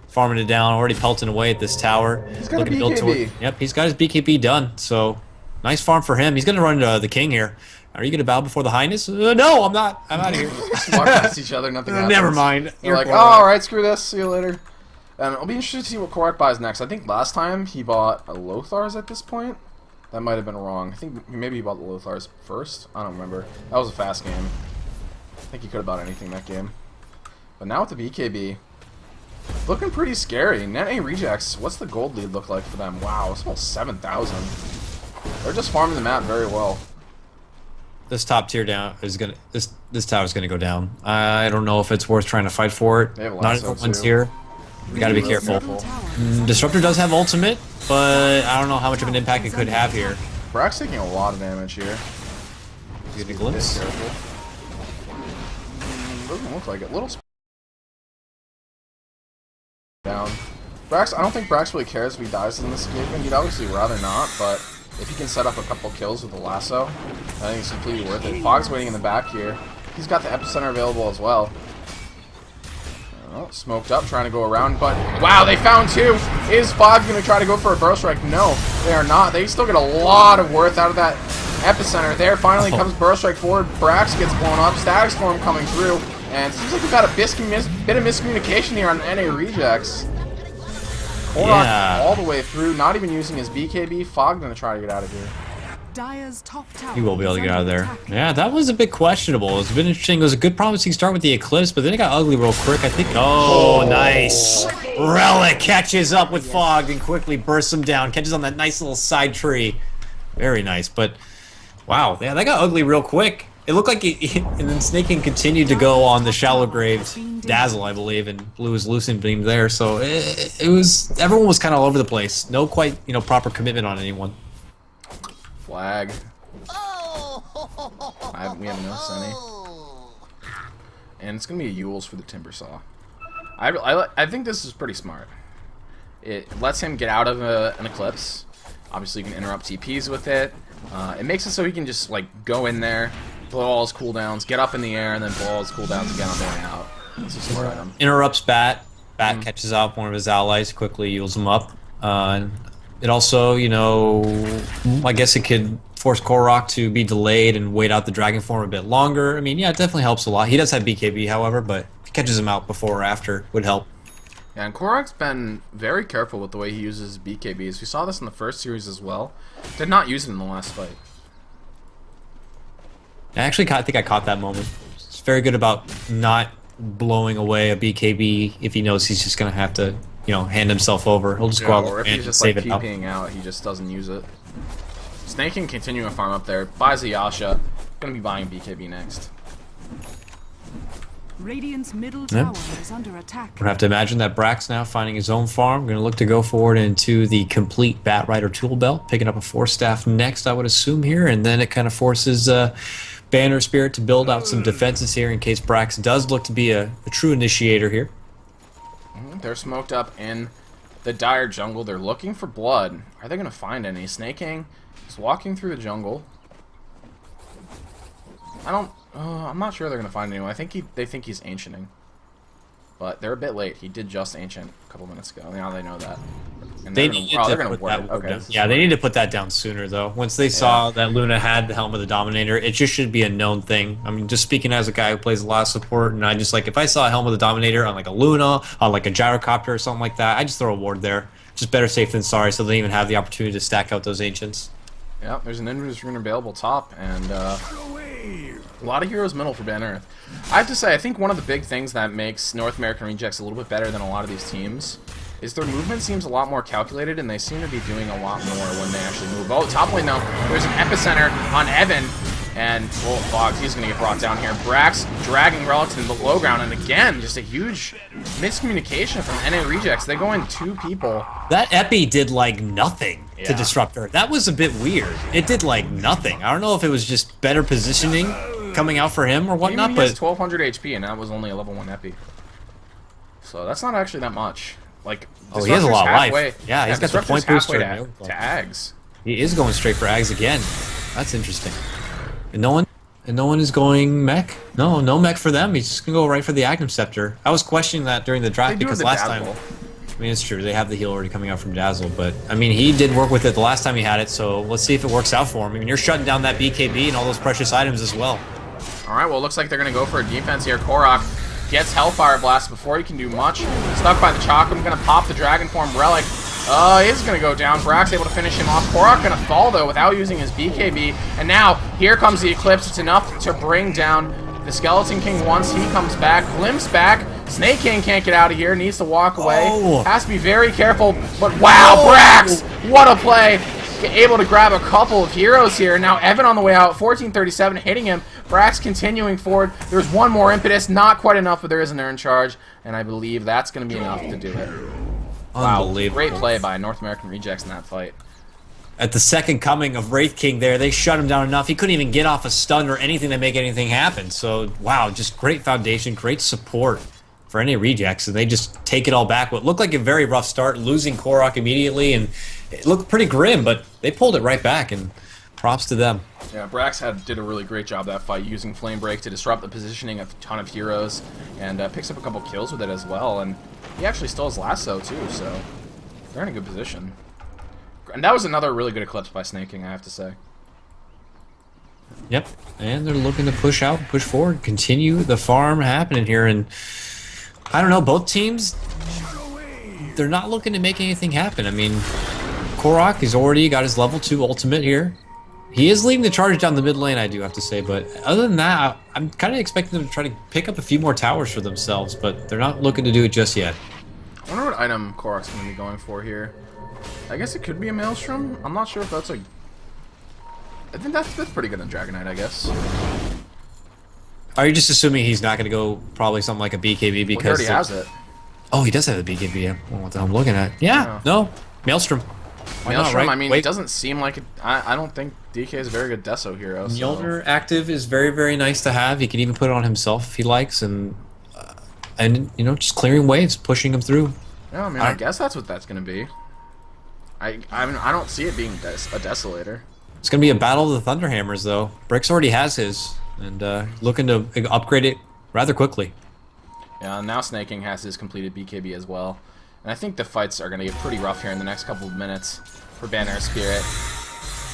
Farming it down, already pelting away at this tower. He's got a BKB. Yep, he's got his BKB done, so nice farm for him. He's going to run into the king here. Are you going to bow before the highness? No, I'm not. I'm out of here. Walk past each other, nothing happens. Never mind. You're like, oh, alright, screw this, see you later. And I'll be interested to see what Korok buys next. I think last time he bought a Lothar's at this point. That might have been wrong. I think maybe he bought the Lothar's first. I don't remember. That was a fast game. I think he could have bought anything that game. But now with the BKB, looking pretty scary. NARejects, what's the gold lead look like for them? Wow, it's almost 7,000. They're just farming the map very well. This top tier down is gonna this tower's gonna go down. I don't know if it's worth trying to fight for it. They have Not lasso everyone's too. here. We gotta be careful. Disruptor does have ultimate, but I don't know how much of an impact it could have here. Brack's taking a lot of damage here. Get a Be glimpse. careful. Doesn't look like it. Little down. Brax, I don't think Brax really cares if he dies in this game. He'd obviously rather not, but if he can set up a couple kills with the lasso, I think it's completely worth it. Fogg's waiting in the back here. He's got the epicenter available as well. Oh, smoked up, trying to go around, but wow, they found two. Is Fogg going to try to go for a Burrow Strike? No, they are not. They still get a lot of worth out of that epicenter there. Finally comes Burrow Strike forward. Brax gets blown up. Static Storm coming through, and it seems like we've got a bit of miscommunication here on NARejects. Korok all the way through, not even using his BKB. Fogg going to try to get out of here. Dire's top tower He will be able to is get out of under there. attack. Yeah, that was a bit questionable. It's been interesting. It was a good promising start with the Eclipse, but then it got ugly real quick. I think. Oh, nice. Relic catches up with Fog and quickly bursts him down. Catches on that nice little side tree. Very nice. But wow, yeah, that got ugly real quick. It looked like and then Snake King continued to go on the Shallow Graves Dazzle, I believe, and blew his Lucent Beam there. So it was everyone was kind of all over the place. No quite proper commitment on anyone. Flag. We haven't noticed any. And it's going to be a Yules for the Timber Saw. I think this is pretty smart. It lets him get out of an Eclipse. Obviously, you can interrupt TPs with it. It makes it so he can just like go in there, blow all his cooldowns, get up in the air, and then blow all his cooldowns again on the way out. It's a smart item. Interrupts Bat. Bat catches off one of his allies, quickly heals him up. It also, I guess it could force Korok to be delayed and wait out the Dragon Form a bit longer. I mean, yeah, it definitely helps a lot. He does have BKB, however, but if he catches him out before or after, would help. Yeah, and Korok's been very careful with the way he uses BKBs. We saw this in the first series as well. Did not use it in the last fight. I think I caught that moment. It's very good about not blowing away a BKB if he knows he's just going to have to, hand himself over. He'll just go out or if and he's just save like it out. TPing out, he just doesn't use it. Snake can continue to farm up there. Buys a Yasha. Gonna be buying BKB next. Radiant's middle tower is under attack. We're gonna have to imagine that Brax now finding his own farm. Gonna look to go forward into the complete Bat Rider tool belt, picking up a 4-staff next, I would assume here, and then it kind of forces Banner Spirit to build out some defenses here in case Brax does look to be a true initiator here. They're smoked up in the dire jungle. They're looking for blood. Are they gonna find any? Snake King is walking through the jungle. I'm not sure they're gonna find anyone. I think they think he's ancienting, but they're a bit late. He did just ancient a couple minutes ago. Now they know that. And They they're needed gonna, to they're gonna put ward that it. ward Okay. down. Yeah, they need to put that down sooner, though. Once they saw that Luna had the Helm of the Dominator, it just should be a known thing. I mean, just speaking as a guy who plays a lot of support, and I just like, if I saw a Helm of the Dominator on like a Luna, on like a Gyrocopter or something like that, I just throw a ward there. Just better safe than sorry, so they even have the opportunity to stack out those Ancients. Yeah, there's an Invis rune available top, and a lot of heroes middle for Ban Earth. I have to say, I think one of the big things that makes North American Rejects a little bit better than a lot of these teams is their movement seems a lot more calculated, and they seem to be doing a lot more when they actually move. Oh, top lane now, there's an epicenter on Evan, and, well, Fox, he's going to get brought down here. Brax dragging Relics in the low ground, and again, just a huge miscommunication from NARejects. They go in 2 people. That Epi did, like, nothing to disrupt her. That was a bit weird. It did, like, nothing. I don't know if it was just better positioning coming out for him or whatnot, He but... has 1200 HP, and that was only a level 1 Epi. So that's not actually that much. Like, oh, he has a lot of halfway, life. Yeah, he's got the point halfway booster to Ags. He is going straight for Ags again. That's interesting. And no one is going mech? No mech for them. He's just gonna go right for the Agnum Scepter. I was questioning that during the draft because last time, I mean, it's true, they have the heal already coming out from Dazzle, but I mean, he did work with it the last time he had it, so let's see if it works out for him. I mean, you're shutting down that BKB and all those precious items as well. Alright, well, it looks like they're gonna go for a defense here. Korok gets Hellfire Blast before he can do much. Stuck by the Chakum, gonna pop the Dragon Form Relic. He's gonna go down. Brax able to finish him off. Korok gonna fall though without using his BKB. And now, here comes the Eclipse. It's enough to bring down the Skeleton King once he comes back. Glimpse back. Snake King can't get out of here. Needs to walk away. Has to be very careful. But wow, Brax! What a play! Able to grab a couple of heroes here. Now Evan on the way out. 1437 hitting him. Brax continuing forward. There's one more impetus. Not quite enough, but there is an Urn Charge. And I believe that's going to be enough to do it. Wow, great play by North American Rejects in that fight. At the second coming of Wraith King there, they shut him down enough. He couldn't even get off a stun or anything to make anything happen. So, wow, just great foundation, great support for NARejects. And they just take it all back. What looked like a very rough start, losing Korok immediately. And it looked pretty grim, but they pulled it right back. And props to them. Yeah, Brax did a really great job that fight, using Flame Break to disrupt the positioning of a ton of heroes. And picks up a couple kills with it as well. And he actually stole his lasso too, so they're in a good position. And that was another really good Eclipse by Snake King, I have to say. Yep, and they're looking to push out, push forward, continue the farm happening here. And I don't know, both teams, they're not looking to make anything happen. I mean, Korok has already got his level 2 ultimate here. He is leading the charge down the mid lane, I do have to say, but other than that, I'm kind of expecting them to try to pick up a few more towers for themselves, but they're not looking to do it just yet. I wonder what item Korok's going to be going for here. I guess it could be a Maelstrom. I'm not sure if that's a... I think that's pretty good on Dragonite, I guess. Are you just assuming he's not going to go probably something like a BKB because... Well, he already has it. Oh, he does have a BKB. I don't know what the hell I'm looking at. Yeah, no, Maelstrom. Maelstrom, I mean, it doesn't seem like it. I don't think DK is a very good Deso hero. So. Mjolnir active is very, very nice to have. He can even put it on himself if he likes, and you know, just clearing waves, pushing him through. Yeah, I mean, I guess that's what that's going to be. I mean, I don't see it being a Desolator. It's going to be a battle of the Thunderhammers, though. Brix already has his, and looking to upgrade it rather quickly. Yeah, and now Snake King has his completed BKB as well. And I think the fights are going to get pretty rough here in the next couple of minutes for Ban Earthspirit.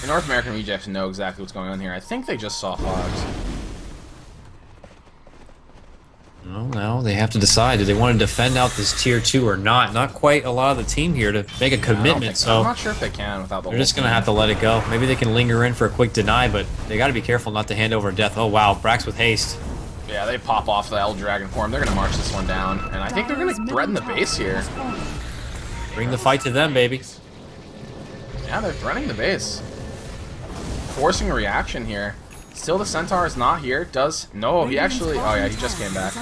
The North American Rejects know exactly what's going on here. I think they just saw Fogs. Well, now they have to decide, do they want to defend out this tier 2 or not? Not quite a lot of the team here to make a commitment, so... I'm not sure if they can without the they're just going to have to let it go. Maybe they can linger in for a quick deny, but they got to be careful not to hand over death. Oh, wow, Brax with haste. Yeah, they pop off the Elder Dragon form. They're going to march this one down, and I think they're going to threaten the base here. Bring the fight to them, baby. Yeah, they're threatening the base. Forcing a reaction here. Still, the Centaur is not here. He actually... Oh, yeah, he just came back.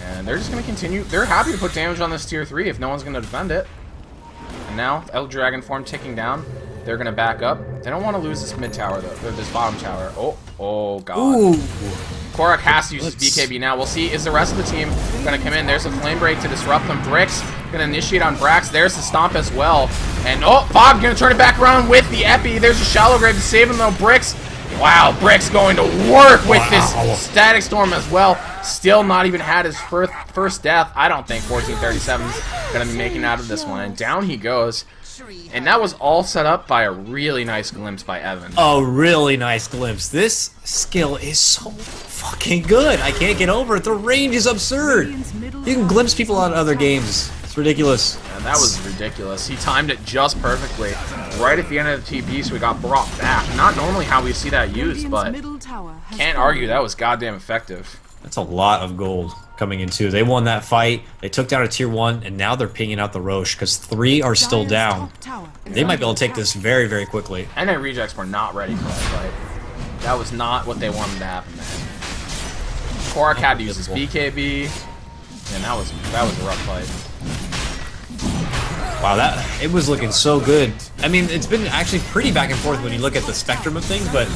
And they're just going to continue. They're happy to put damage on this tier 3 if no one's going to defend it. And now, Elder Dragon form ticking down. They're going to back up. They don't want to lose this mid tower, though. Or this bottom tower. Oh, God. Ooh. Korok has to use his BKB now. We'll see. Is the rest of the team going to come in? There's a Flame Break to disrupt them. Brix going to initiate on Brax. There's the Stomp as well. And, Fog going to turn it back around with the Epi. There's a Shallow Grave to save him, though. Brix Wow, Brick's going to work with this Static Storm as well. Still not even had his first death. I don't think 1437's going to be making out of this one. And down he goes. And that was all set up by a really nice glimpse by Evan. A really nice glimpse. This skill is so fucking good. I can't get over it. The range is absurd. You can glimpse people out of other games. It's ridiculous. And that was ridiculous. He timed it just perfectly. Right at the end of the TP, so he got brought back. Not normally how we see that used, but can't argue that was goddamn effective. That's a lot of gold coming in too. They won that fight. They took down a tier 1, and now they're pinging out the Roche because 3 are still down. They might be able to take this very, very quickly. NARejects were not ready for that fight. That was not what they wanted to happen there. Korak had to use his BKB, and that was a rough fight. Wow, it was looking so good. I mean, it's been actually pretty back and forth when you look at the spectrum of things, but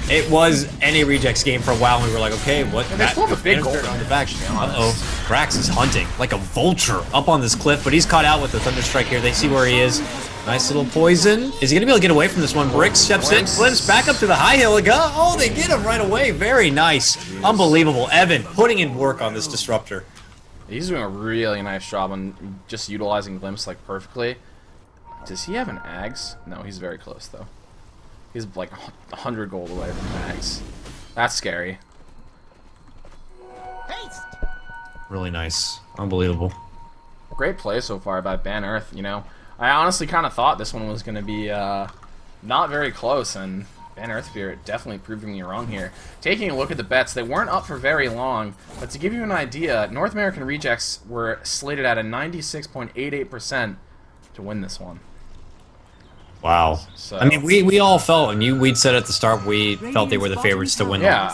it was NARejects game for a while, and we were like, okay, what? And they still have a big goal on the back. Uh-oh. Brax is hunting like a vulture up on this cliff, but he's caught out with the Thunderstrike here. They see where he is. Nice little poison. Is he going to be able to get away from this one? Brick steps in, glimpse back up to the high hill. Oh, they get him right away. Very nice. Unbelievable. Evan putting in work on this disruptor. He's doing a really nice job on just utilizing Glimpse like perfectly. Does he have an Ags? No, he's very close though. He's like 100 gold away from Ags. That's scary. Really nice. Unbelievable. Great play so far by Ban Earth, you know. I honestly kind of thought this one was going to be not very close, and Ban Earthspirit definitely proving me wrong here. Taking a look at the bets, they weren't up for very long, but to give you an idea, North American Rejects were slated at a 96.88% to win this one. Wow. So, I mean, we all felt, and we'd said at the start we felt they were the favorites to win. Yeah,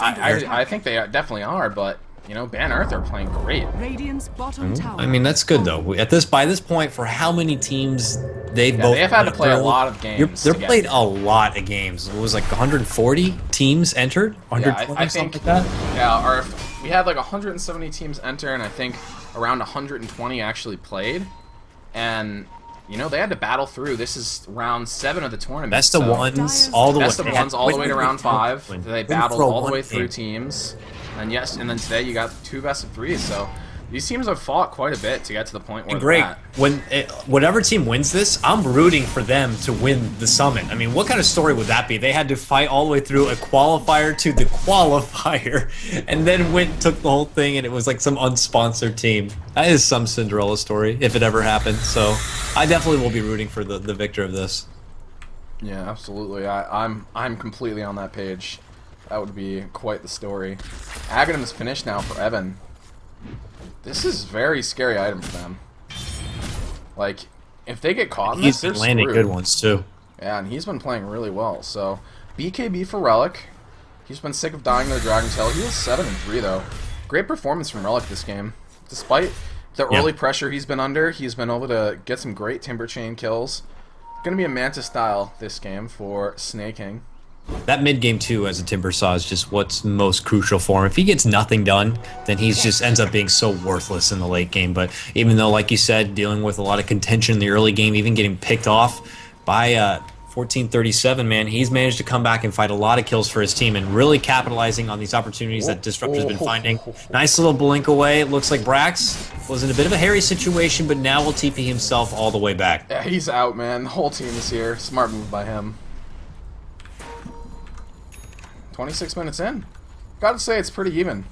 I think they definitely are, but you know, Ban Earth are playing great. I mean, that's good though. By this point, for how many teams they have had to play a lot of games. They're played a lot of games. It was like 140 teams entered. 120, I think something like that. Yeah, we had like 170 teams enter, and I think around 120 actually played. And you know, they had to battle through. This is round 7 of the tournament. Best of ones all the way. Best of ones all the way to round 5. They battled all the way through teams. And yes, and then today you got 2 best of 3s. So these teams have fought quite a bit to get to the point where great. they're at. Whatever team wins this, I'm rooting for them to win the summit. I mean, what kind of story would that be? They had to fight all the way through a qualifier to the qualifier, and then took the whole thing, and it was like some unsponsored team. That is some Cinderella story, if it ever happened. So I definitely will be rooting for the victor of this. Yeah, absolutely. I'm completely on that page. That would be quite the story. Aghanim is finished now for Evan. This is a very scary item for them. Like, if they get caught in this, they're He's been landing screwed. good ones, too. Yeah, and he's been playing really well. So, BKB for Relic. He's been sick of dying to the Dragon Tail. He was 7-3, though. Great performance from Relic this game. Despite the early pressure he's been under, he's been able to get some great Timber Chain kills. Going to be a Mantis style this game for Snaking. That mid game too, as a Timber Saw, is just what's most crucial for him. If he gets nothing done, then he just ends up being so worthless in the late game. But even though, like you said, dealing with a lot of contention in the early game, even getting picked off by 1437, man, he's managed to come back and fight a lot of kills for his team and really capitalizing on these opportunities that Disruptor's been finding. Nice little blink away. It looks like Brax was in a bit of a hairy situation, but now will TP himself all the way back. Yeah, he's out, man. The whole team is here. Smart move by him. 26 minutes in. Gotta say, it's pretty even.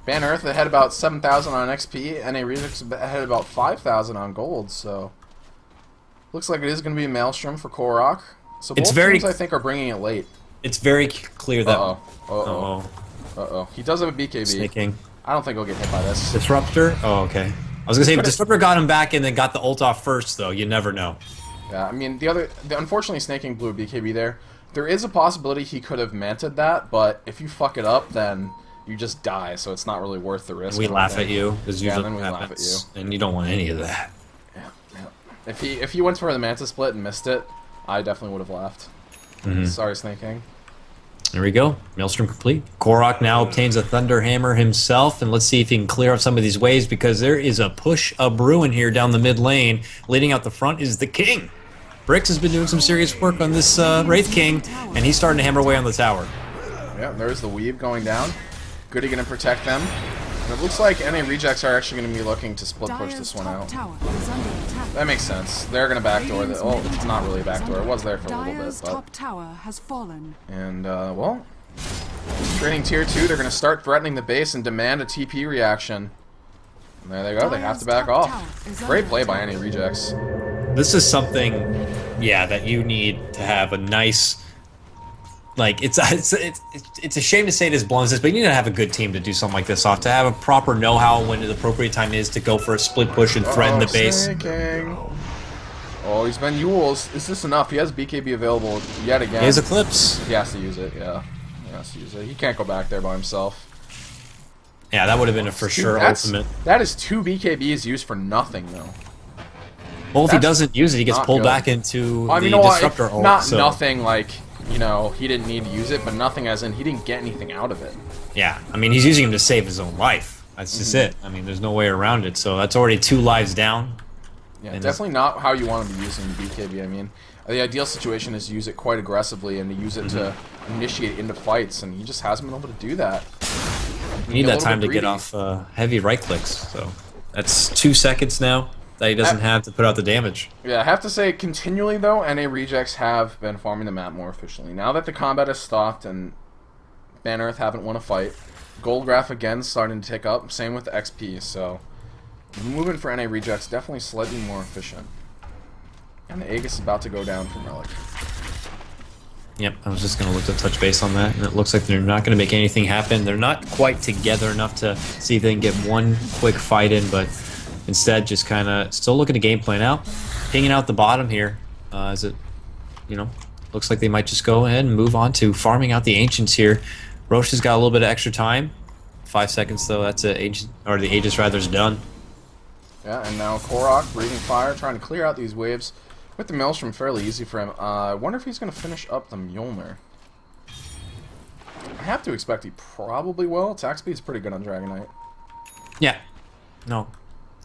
Ban Earth ahead about 7,000 on XP, and NARejects ahead about 5,000 on gold, so... Looks like it is going to be a Maelstrom for Korok. So both teams, I think, are bringing it late. It's very clear that... Uh-oh. He does have a BKB. Snaking. I don't think he'll get hit by this. Disruptor? Oh, okay. I was going to say, if Disruptor got him back and then got the ult off first, though, you never know. Yeah, I mean, unfortunately, Snaking blew a BKB there. There is a possibility he could have manted that, but if you fuck it up, then you just die, so it's not really worth the risk. We laugh at you, because usually then we laugh at you. And you don't want any of that. Yeah. If he went for the Manta split and missed it, I definitely would have laughed. Sorry, Snaking. There we go. Maelstrom complete. Korok now obtains a Thunder Hammer himself, and let's see if he can clear up some of these waves, because there is a push a brewing here down the mid lane. Leading out the front is the King. Bricks has been doing some serious work on this Wraith King, and he's starting to hammer away on the tower. Yeah, there's the weave going down. Goody going to protect them. And it looks like NARejects are actually going to be looking to split push this one out. That makes sense. They're going to backdoor the... Oh, it's not really a backdoor. It was there for a little bit, but... top tower has fallen. And, well... Training tier 2, they're going to start threatening the base and demand a TP reaction. And there they go. They have to back off. Great play by NARejects. This is something, yeah, that you need to have a nice... Like, it's a shame to say it as blunt as this, but you need to have a good team to do something like this off, to have a proper know-how when the appropriate time is to go for a split push and threaten the base. Snaking. Oh, he's been Yules. Is this enough? He has BKB available yet again. He has Eclipse. He has to use it, yeah. He has to use it. He can't go back there by himself. Yeah, that would have been a for sure ultimate. That is 2 BKBs used for nothing, though. Well, if he doesn't use it, he gets pulled back into the Disruptor ult. Not nothing like... You know, he didn't need to use it, but nothing as in he didn't get anything out of it. Yeah, I mean, he's using him to save his own life. That's just it. I mean, there's no way around it. So that's already 2 lives down. Yeah, definitely not how you want to be using the BKB. I mean, the ideal situation is to use it quite aggressively and to use it to initiate into fights, and he just hasn't been able to do that. You need that time to get off heavy right clicks. So that's 2 seconds now that he doesn't have to put out the damage. Yeah, I have to say, continually, though, NARejects have been farming the map more efficiently. Now that the combat has stopped and Ban Earth haven't won a fight, gold graph again starting to tick up, same with the XP, so the movement for NARejects definitely slightly more efficient. And the Aegis is about to go down from Relic. Yep, I was just going to look to touch base on that, and it looks like they're not going to make anything happen. They're not quite together enough to see if they can get one quick fight in, but instead, just kind of still looking at game plan out, pinging out the bottom here. As it, you know, looks like they might just go ahead and move on to farming out the Ancients here. Roche has got a little bit of extra time. 5 seconds though. That's the Aegis rather's done. Yeah, and now Korok breathing fire, trying to clear out these waves with the Maelstrom fairly easy for him. I wonder if he's going to finish up the Mjolnir. I have to expect he probably will. Attack speed's pretty good on Dragon Knight. Yeah. No.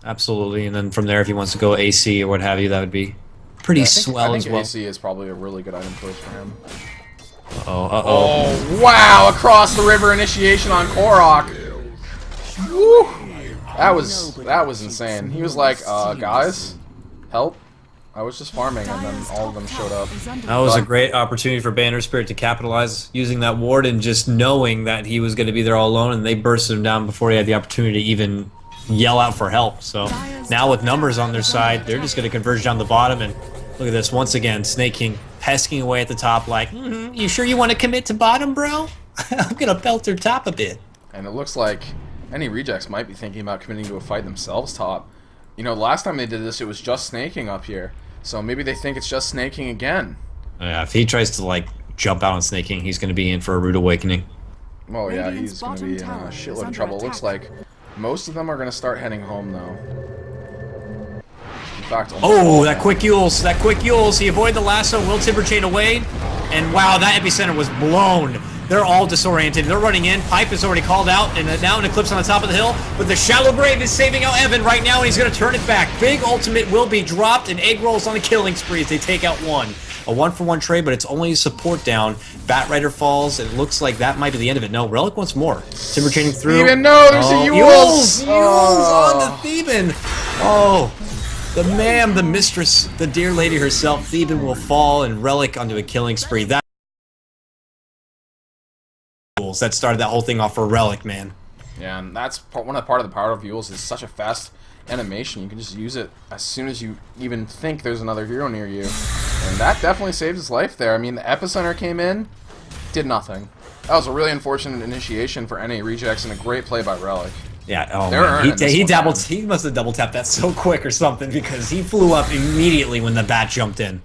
Absolutely, and then from there, if he wants to go AC or what have you, that would be pretty swell as well. AC is probably a really good item choice for him. Oh, wow! Across the river initiation on Korok. Woo! That was insane. He was like, guys, help. I was just farming, and then all of them showed up. That was a great opportunity for Earthspirit to capitalize, using that ward and just knowing that he was going to be there all alone, and they bursted him down before he had the opportunity to even yell out for help. So now with numbers on their side, they're just going to converge down the bottom, and look at this once again, Snake King pesking away at the top like, you sure you want to commit to bottom, bro? I'm going to belt their top a bit. And it looks like NARejects might be thinking about committing to a fight themselves top. You know, last time they did this, it was just Snaking up here. So maybe they think it's just Snaking again. Yeah, if he tries to, like, jump out on Snaking, he's going to be in for a rude awakening. Oh yeah, he's going to be in a shitload of trouble. Looks like most of them are going to start heading home, though. In fact, that quick Yules. He avoided the lasso, will Timber Chain away, and wow, that epicenter was blown. They're all disoriented. They're running in. Pipe is already called out, and now an Eclipse on the top of the hill. But the Shallow Grave is saving out Evan right now, and he's going to turn it back. Big ultimate will be dropped, and Egg Rolls on a killing spree as they take out one. A 1-for-1 trade, but it's only a support down. Bat Rider falls, and it looks like that might be the end of it. No, Relic wants more. Timber chaining through. Even no, there's a Yules! Yules on the Theban! Oh, the ma'am, the mistress, the dear lady herself, Theban will fall, and Relic onto a killing spree. That started that whole thing off for Relic, man. Yeah, and that's part of the power of Yules is such a fast animation. You can just use it as soon as you even think there's another hero near you. And that definitely saved his life there. I mean, the Epicenter came in, did nothing. That was a really unfortunate initiation for NARejects and a great play by Relic. Yeah, oh man. He must have double tapped that so quick or something because he flew up immediately when the bat jumped in.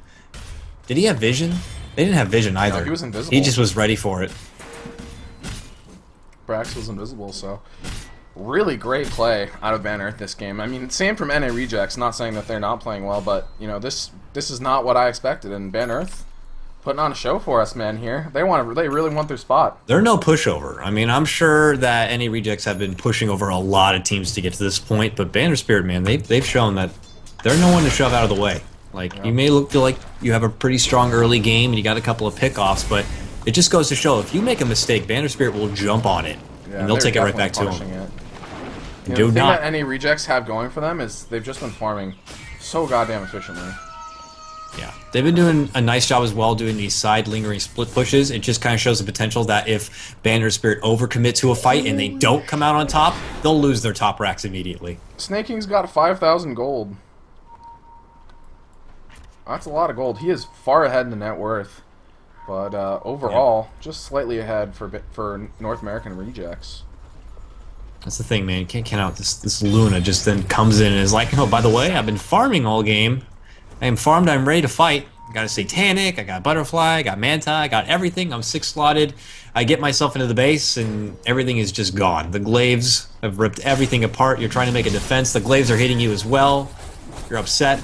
Did he have vision? They didn't have vision either. No, he was invisible. He just was ready for it. Brax was invisible, so really great play out of Ban Earth this game. I mean, same from NARejects, not saying that they're not playing well, but you know, this is not what I expected, and Ban Earth putting on a show for us, man, here. They really want their spot. They're no pushover. I mean, I'm sure that NARejects have been pushing over a lot of teams to get to this point, but Earthspirit, man, they've shown that they're no one to shove out of the way. Like, you may feel like you have a pretty strong early game and you got a couple of pickoffs, but it just goes to show, if you make a mistake, Banner Spirit will jump on it. Yeah, and they'll take it right back to him. And do the thing not. that NARejects have going for them is they've just been farming so goddamn efficiently. Yeah, they've been doing a nice job as well doing these side lingering split pushes. It just kind of shows the potential that if Banner Spirit overcommit to a fight and they don't come out on top, they'll lose their top racks immediately. Snake King's got 5,000 gold. That's a lot of gold. He is far ahead in the net worth, but overall, just slightly ahead for North American rejects. That's the thing, man. You can't count out this Luna just then comes in and is like, oh, by the way, I've been farming all game. I am farmed, I'm ready to fight. I got a Satanic, I got Butterfly, I got Manta, I got everything. I'm 6 slotted. I get myself into the base and everything is just gone. The glaives have ripped everything apart. You're trying to make a defense. The glaives are hitting you as well. You're upset.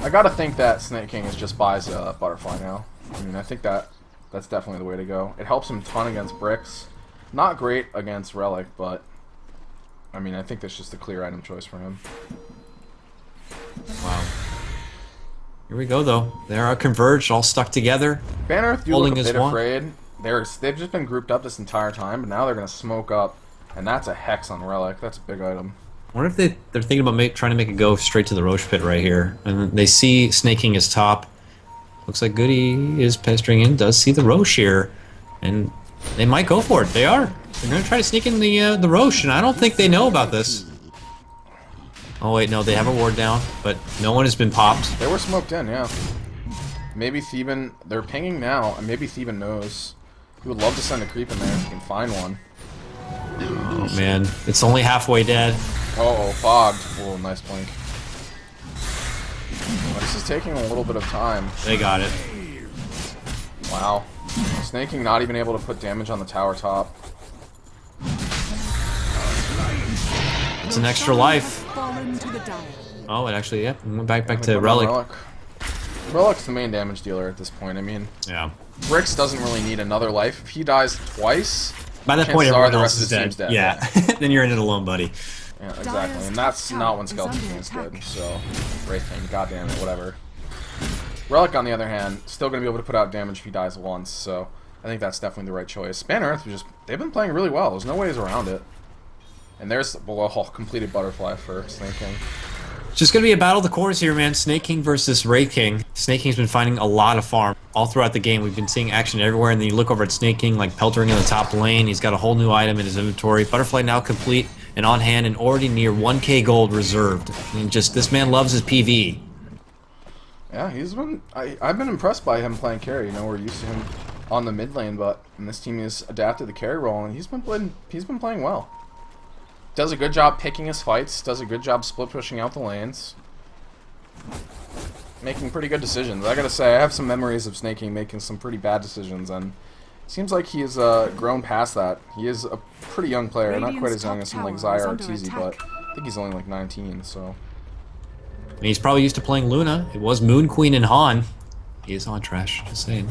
I gotta think that Snake King is just buys Butterfly now. I mean, I think that's definitely the way to go. It helps him a ton against bricks. Not great against Relic, but I mean, I think that's just a clear item choice for him. Wow. Here we go, though. They are converged, all stuck together. Banner Earth do look a bit afraid. They've just been grouped up this entire time, but now they're going to smoke up, and that's a Hex on Relic. That's a big item. I wonder if they're thinking about trying to make a go straight to the Roche Pit right here. And they see Snake King is top. Looks like Goody is pestering in, does see the Roche here. And they might go for it. They are. They're going to try to sneak in the Roche, and I don't think they know about this. Oh wait, no, they have a ward down, but no one has been popped. They were smoked in, yeah. Maybe Theban, they're pinging now, and maybe Theban knows. He would love to send a creep in there if he can find one. Oh man, it's only halfway dead. Uh-oh, fogged. Oh, nice blink. Well, this is taking a little bit of time. They got it. Wow. Snake King not even able to put damage on the tower top. It's an extra life. Oh, it actually, yeah, went back to Relic. Relic's the main damage dealer at this point. I mean, yeah. Bricks doesn't really need another life. If he dies twice, by that point, everyone the else rest is of the dead. team's dead. Yeah, then you're in it alone, buddy. Yeah, exactly. And that's not when Skeleton King is good. So, Wraith King, goddamn it, whatever. Relic, on the other hand, still going to be able to put out damage if he dies once. So, I think that's definitely the right choice. Banner Earth was they've been playing really well. There's no ways around it. And there's a completed Butterfly for Snake King. It's just going to be a battle of the cores here, man. Snake King versus Wraith King. Snake King's been finding a lot of farm all throughout the game. We've been seeing action everywhere, and then you look over at Snake King, like peltering in the top lane. He's got a whole new item in his inventory. Butterfly now complete and on hand and already near 1k gold reserved. I mean, just, this man loves his PV. Yeah, he's been... I've been impressed by him playing carry. You know, we're used to him on the mid lane, but and this team has adapted the carry role, and he's been playing well. Does a good job picking his fights, does a good job split pushing out the lanes. Making pretty good decisions. I gotta say, I have some memories of Snake King making some pretty bad decisions, and it seems like he has grown past that. He is a pretty young player, not quite as young as someone like Xayah or TZ, but I think he's only like 19, so... And he's probably used to playing Luna. It was Moon Queen and Han. He is on trash, just saying.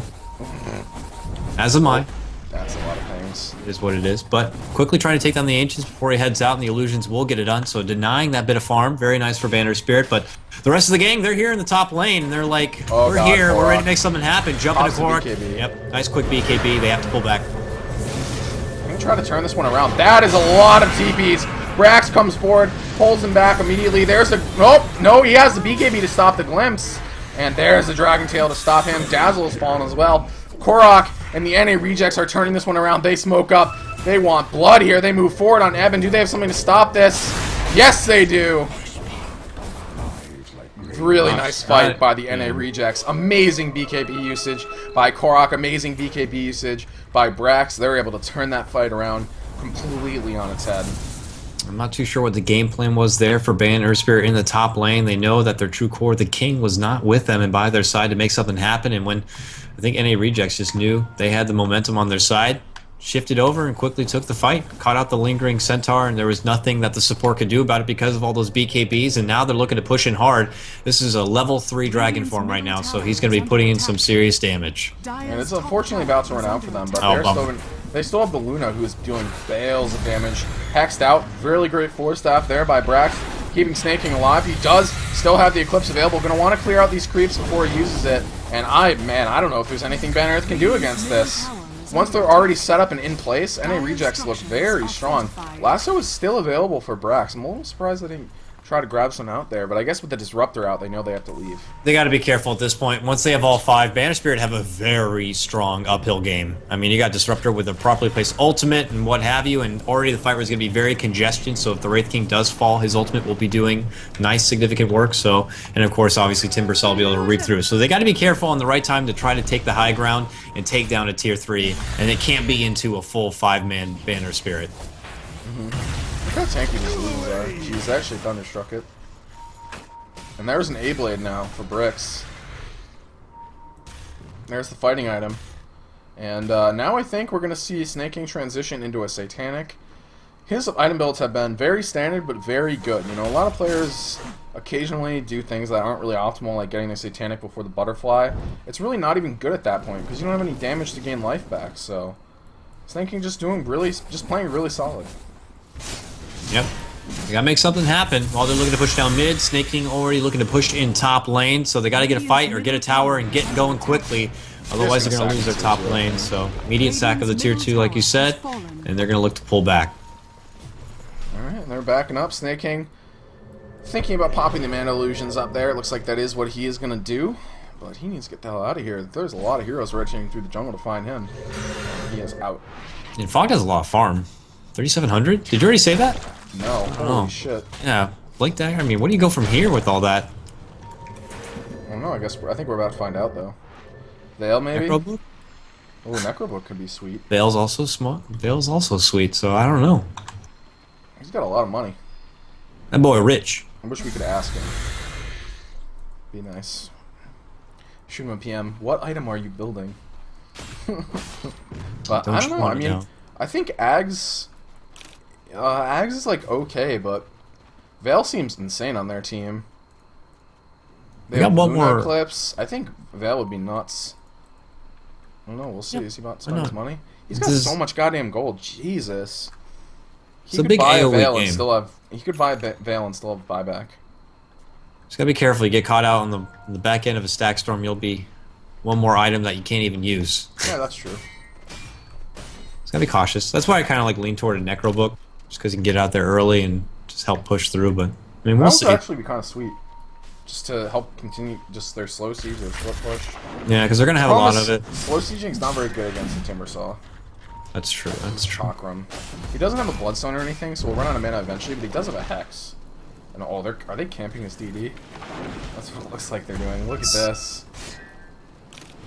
As am I. That's a lot of things. It is what it is. But quickly trying to take down the Ancients before he heads out, and the Illusions will get it done. So denying that bit of farm. Very nice for Banner Spirit. But the rest of the gang, they're here in the top lane, and they're like, we're here, we're ready to make something happen. Jump into Korok. Yep, nice quick BKB. They have to pull back. I'm going to try to turn this one around. That is a lot of TPs. Brax comes forward, pulls him back immediately. There's the... Nope, no, he has the BKB to stop the Glimpse. And there's the Dragon Tail to stop him. Dazzle is fallen as well. Korok and the NARejects are turning this one around. They smoke up. They want blood here. They move forward on Eben. Do they have something to stop this? Yes, they do. Really nice fight by the NARejects. Amazing BKB usage by Korok. Amazing BKB usage by Brax. They were able to turn that fight around completely on its head. I'm not too sure what the game plan was there for Banner Earthspirit in the top lane. They know that their true core, the King, was not with them and by their side to make something happen. And when I think NARejects just knew they had the momentum on their side, shifted over and quickly took the fight, caught out the lingering Centaur, and there was nothing that the support could do about it because of all those BKBs. And now they're looking to push in hard. This is a level 3 Dragon form right now, so he's going to be putting in some serious damage. And it's unfortunately about to run out for them, but they still have the Luna, who is doing bales of damage. Hexed out. Really great force staff there by Brax. keeping Snaking alive. He does still have the Eclipse available. Going to want to clear out these creeps before he uses it. And I don't know if there's anything Banner Earth can do against this. Once they're already set up and in place, NARejects look very strong. Lasso is still available for Brax. I'm a little surprised that he try to grab some out there, but I guess with the Disruptor out, they know they have to leave. They got to be careful at this point. Once they have all 5, Banner Spirit have a very strong uphill game. I mean, you got Disruptor with a properly placed ultimate and what have you, and already the fight was going to be very congested, so if the Wraith King does fall, his ultimate will be doing nice, significant work, so, and of course, obviously, Timbersaw will be able to read through. So they got to be careful on the right time to try to take the high ground and take down a tier 3, and it can't be into a full 5-man Banner Spirit. Look how tanky these illusions are. She's actually Thunderstruck it. And there's an A-Blade now for Bricks. There's the fighting item. And now I think we're going to see Snaking transition into a Satanic. His item builds have been very standard, but very good. You know, a lot of players occasionally do things that aren't really optimal, like getting a Satanic before the Butterfly. It's really not even good at that point, because you don't have any damage to gain life back, so... Snaking just playing really solid. Yep. They gotta make something happen while they're looking to push down mid. Snaking already looking to push in top lane, so they gotta get a fight or get a tower and get going quickly. Otherwise they're gonna lose their top lane. So immediate sack of the tier 2 like you said, and they're gonna look to pull back. Alright, and they're backing up. Snaking thinking about popping the Mana Illusions up there. It looks like that is what he is gonna do. But he needs to get the hell out of here. There's a lot of heroes rotating through the jungle to find him. He is out. And Fog has a lot of farm. 3,700? Did you already say that? No. Holy shit. Yeah. Blink Dagger, I mean, where do you go from here with all that? I don't know, I think we're about to find out, though. Veil, maybe? Necrobook? Oh, Necrobook could be sweet. Veil's also smart. Veil's also sweet, so I don't know. He's got a lot of money. That boy rich. I wish we could ask him. Be nice. Shoot him a PM. What item are you building? But I don't know. I mean, I think Ags is like okay, but Veil seems insane on their team. They have one more Eclipse. I think Veil would be nuts. I don't know. We'll see. Is he about to spend his money? He's got so much goddamn gold. Jesus. He could buy a Veil and still have. He could buy a Veil and still have buyback. Just gotta be careful. You get caught out on the back end of a stack storm, you'll be one more item that you can't even use. Yeah, that's true. Just gotta be cautious. That's why I kind of like lean toward a Necrobook, just because you can get out there early and just help push through. But I mean, we'll see. That would actually be kind of sweet, just to help continue just their slow siege or split push. Yeah, because they're gonna have a lot of it. Slow sieging is not very good against the Timbersaw. That's true. That's true. Chakram. He doesn't have a Bloodstone or anything, so we'll run out of mana eventually. But he does have a Hex. And oh, are they camping this DD? That's what it looks like they're doing. Look at this.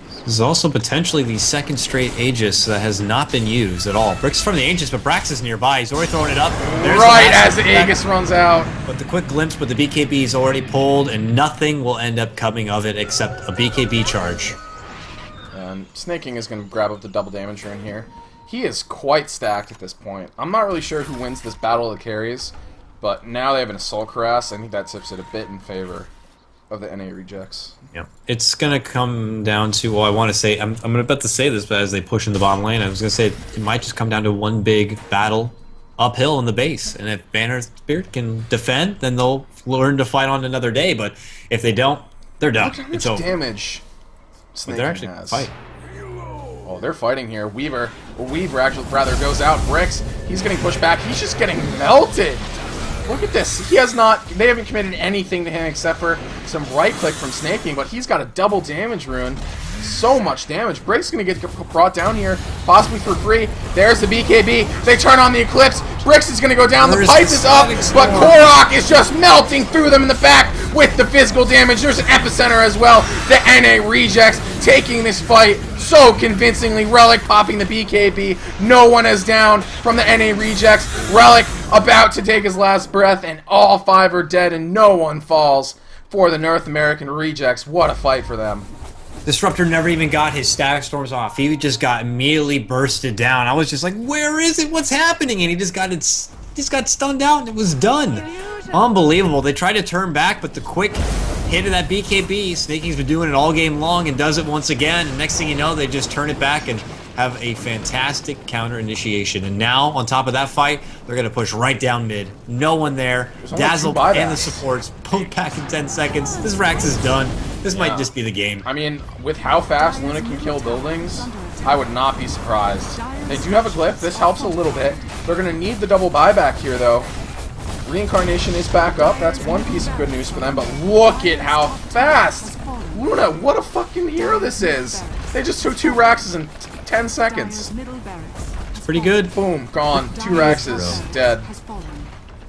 This is also potentially the second straight Aegis that has not been used at all. Brick's from the Aegis, but Brax is nearby. He's already throwing it up. There's right as the Aegis runs out. But the quick glimpse with the BKB is already pulled, and nothing will end up coming of it except a BKB charge. And Snaking is going to grab up the double damage rune here. He is quite stacked at this point. I'm not really sure who wins this battle of the carries. But now they have an Assault Cuirass. I think that tips it a bit in favor of the NARejects. Yeah, it's gonna come down to. Well, I want to say I'm about to say this, but as they push in the bottom lane, I was gonna say it might just come down to one big battle uphill in the base. And if Banner Spirit can defend, then they'll learn to fight on another day. But if they don't, they're done. Look how much it's over. Damage. But they're actually fight. Oh, they're fighting here. Weaver actually rather goes out. Bricks. He's getting pushed back. He's just getting melted. Look at this. He has not. They haven't committed anything to him except for some right click from Snaking, but he's got a double damage rune. So much damage. Brick's gonna get brought down here, possibly for free. There's the BKB. They turn on the Eclipse. Bricks is gonna go down. The pipe is up, but Korok is just melting through them in the back with the physical damage. There's an epicenter as well. The NARejects taking this fight so convincingly. Relic popping the BKB. No one is down from the NARejects. Relic about to take his last breath, and all 5 are dead, and no one falls for the North American Rejects. What a fight for them. Disruptor never even got his static storms off. He just got immediately bursted down. I was just like, where is it? What's happening? And he just got stunned out and it was done. Unbelievable. They tried to turn back, but the quick hit of that BKB, Snaking's been doing it all game long and does it once again. And next thing you know, they just turn it back and have a fantastic counter initiation. And now, on top of that fight, they're going to push right down mid. No one there. Dazzle and the supports both back in 10 seconds. This Rax is done. This might just be the game. I mean, with how fast Luna can kill buildings, I would not be surprised. They do have a glyph. This helps a little bit. They're going to need the double buyback here, though. Reincarnation is back up. That's one piece of good news for them. But look at how fast Luna, what a fucking hero this is. They just took 2 Raxes in 10 seconds. It's pretty good. Boom, gone. 2 Raxes, dead.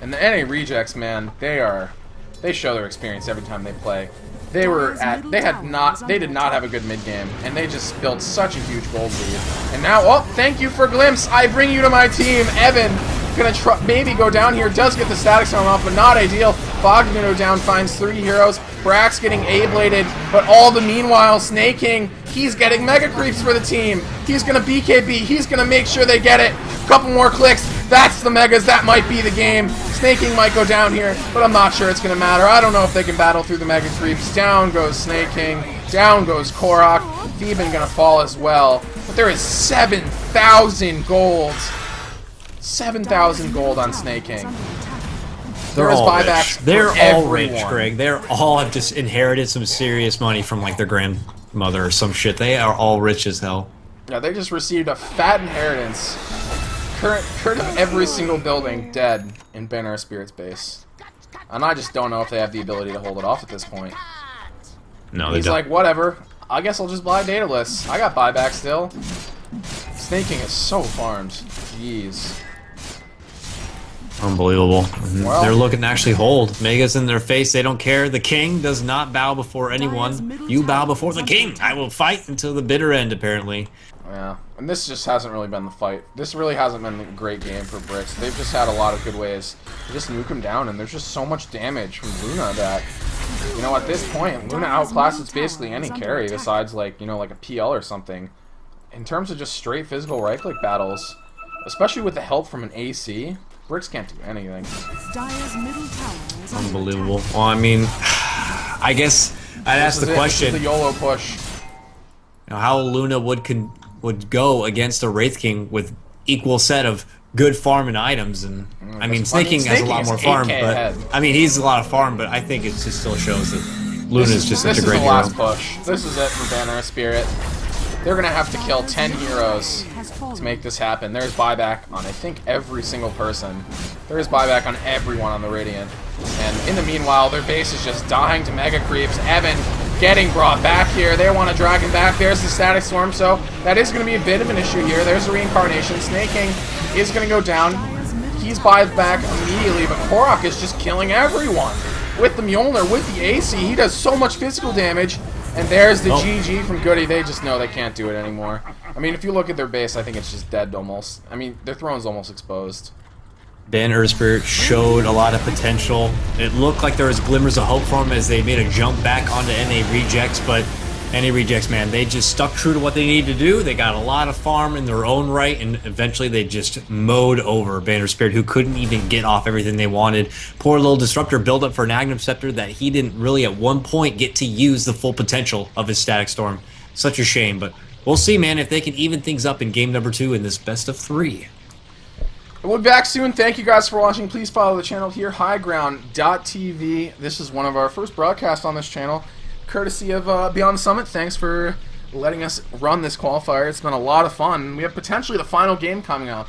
And the NARejects, man, they show their experience every time they play. They did not have a good mid game, and they just built such a huge gold lead. And now, oh, thank you for Glimpse. I bring you to my team. Evan gonna maybe go down here. Does get the static storm off, but not ideal. Fog gonna go down, finds 3 heroes. Brax getting A-bladed, but all the meanwhile, Snake King, he's getting mega creeps for the team. He's gonna BKB. He's gonna make sure they get it. Couple more clicks. That's the megas. That might be the game. Snake King might go down here, but I'm not sure it's going to matter. I don't know if they can battle through the mega creeps. Down goes Snake King. Down goes Korok. Theban going to fall as well. But there is 7,000 gold. 7,000 gold on Snake King. They're all buybacks. They're all rich, Greg. They're all have just inherited some serious money from like their grandmother or some shit. They are all rich as hell. Yeah, they just received a fat inheritance. Current of every single building dead in Earthspirit's base. And I just don't know if they have the ability to hold it off at this point. No, they He's don't. like, whatever. I guess I'll just buy dataless. I got buyback still. Snake King is so farmed. Jeez. Unbelievable. Well, they're looking to actually hold. Mega's in their face. They don't care. The king does not bow before anyone. You bow before the king. I will fight until the bitter end, apparently. Yeah, and this just hasn't really been the fight. This really hasn't been a great game for Bricks. They've just had a lot of good ways to just nuke him down, and there's just so much damage from Luna that, you know, at this point, Luna outclasses basically any carry besides, like, you know, like a PL or something. In terms of just straight physical right-click battles, especially with the help from an AC, Bricks can't do anything. Unbelievable. Well, I mean, I guess I'd ask the question. This is the YOLO push. You know, how Luna would go against a Wraith King with equal set of good farm and items, and I mean, Snake King has a lot more farm, but I mean, he's a lot of farm, but I think it just still shows that Luna's just such a great hero. This is the last push. This is it for Earthspirit. They're gonna have to kill 10 heroes to make this happen. There's buyback on, I think, every single person. There is buyback on everyone on the Radiant. And in the meanwhile, their base is just dying to mega creeps. Evan getting brought back here. They want to drag him back. There's the static storm, so that is going to be a bit of an issue here. There's the reincarnation. Snake King is going to go down. He's buyback immediately, but Korok is just killing everyone. With the Mjolnir, with the AC, he does so much physical damage. And there's the GG from Goody. They just know they can't do it anymore. I mean, if you look at their base, I think it's just dead almost. I mean, their throne's almost exposed. Earthspirit showed a lot of potential. It looked like there was glimmers of hope for them as they made a jump back onto NARejects, but NARejects, man, they just stuck true to what they needed to do. They got a lot of farm in their own right, and eventually they just mowed over Earthspirit, who couldn't even get off everything they wanted. Poor little Disruptor built up for an Agnum Scepter that he didn't really at one point get to use the full potential of his Static Storm. Such a shame, but we'll see, man, if they can even things up in game number 2 in this best of 3. We'll be back soon. Thank you guys for watching. Please follow the channel here, highground.tv. This is one of our first broadcasts on this channel, courtesy of Beyond the Summit. Thanks for letting us run this qualifier. It's been a lot of fun. We have potentially the final game coming up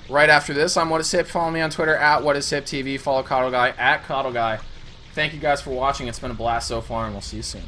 right after this. I'm What Is Hip. Follow me on Twitter at WhatIsHipTV. Follow Coddle Guy at Coddle Guy. Thank you guys for watching. It's been a blast so far, and we'll see you soon.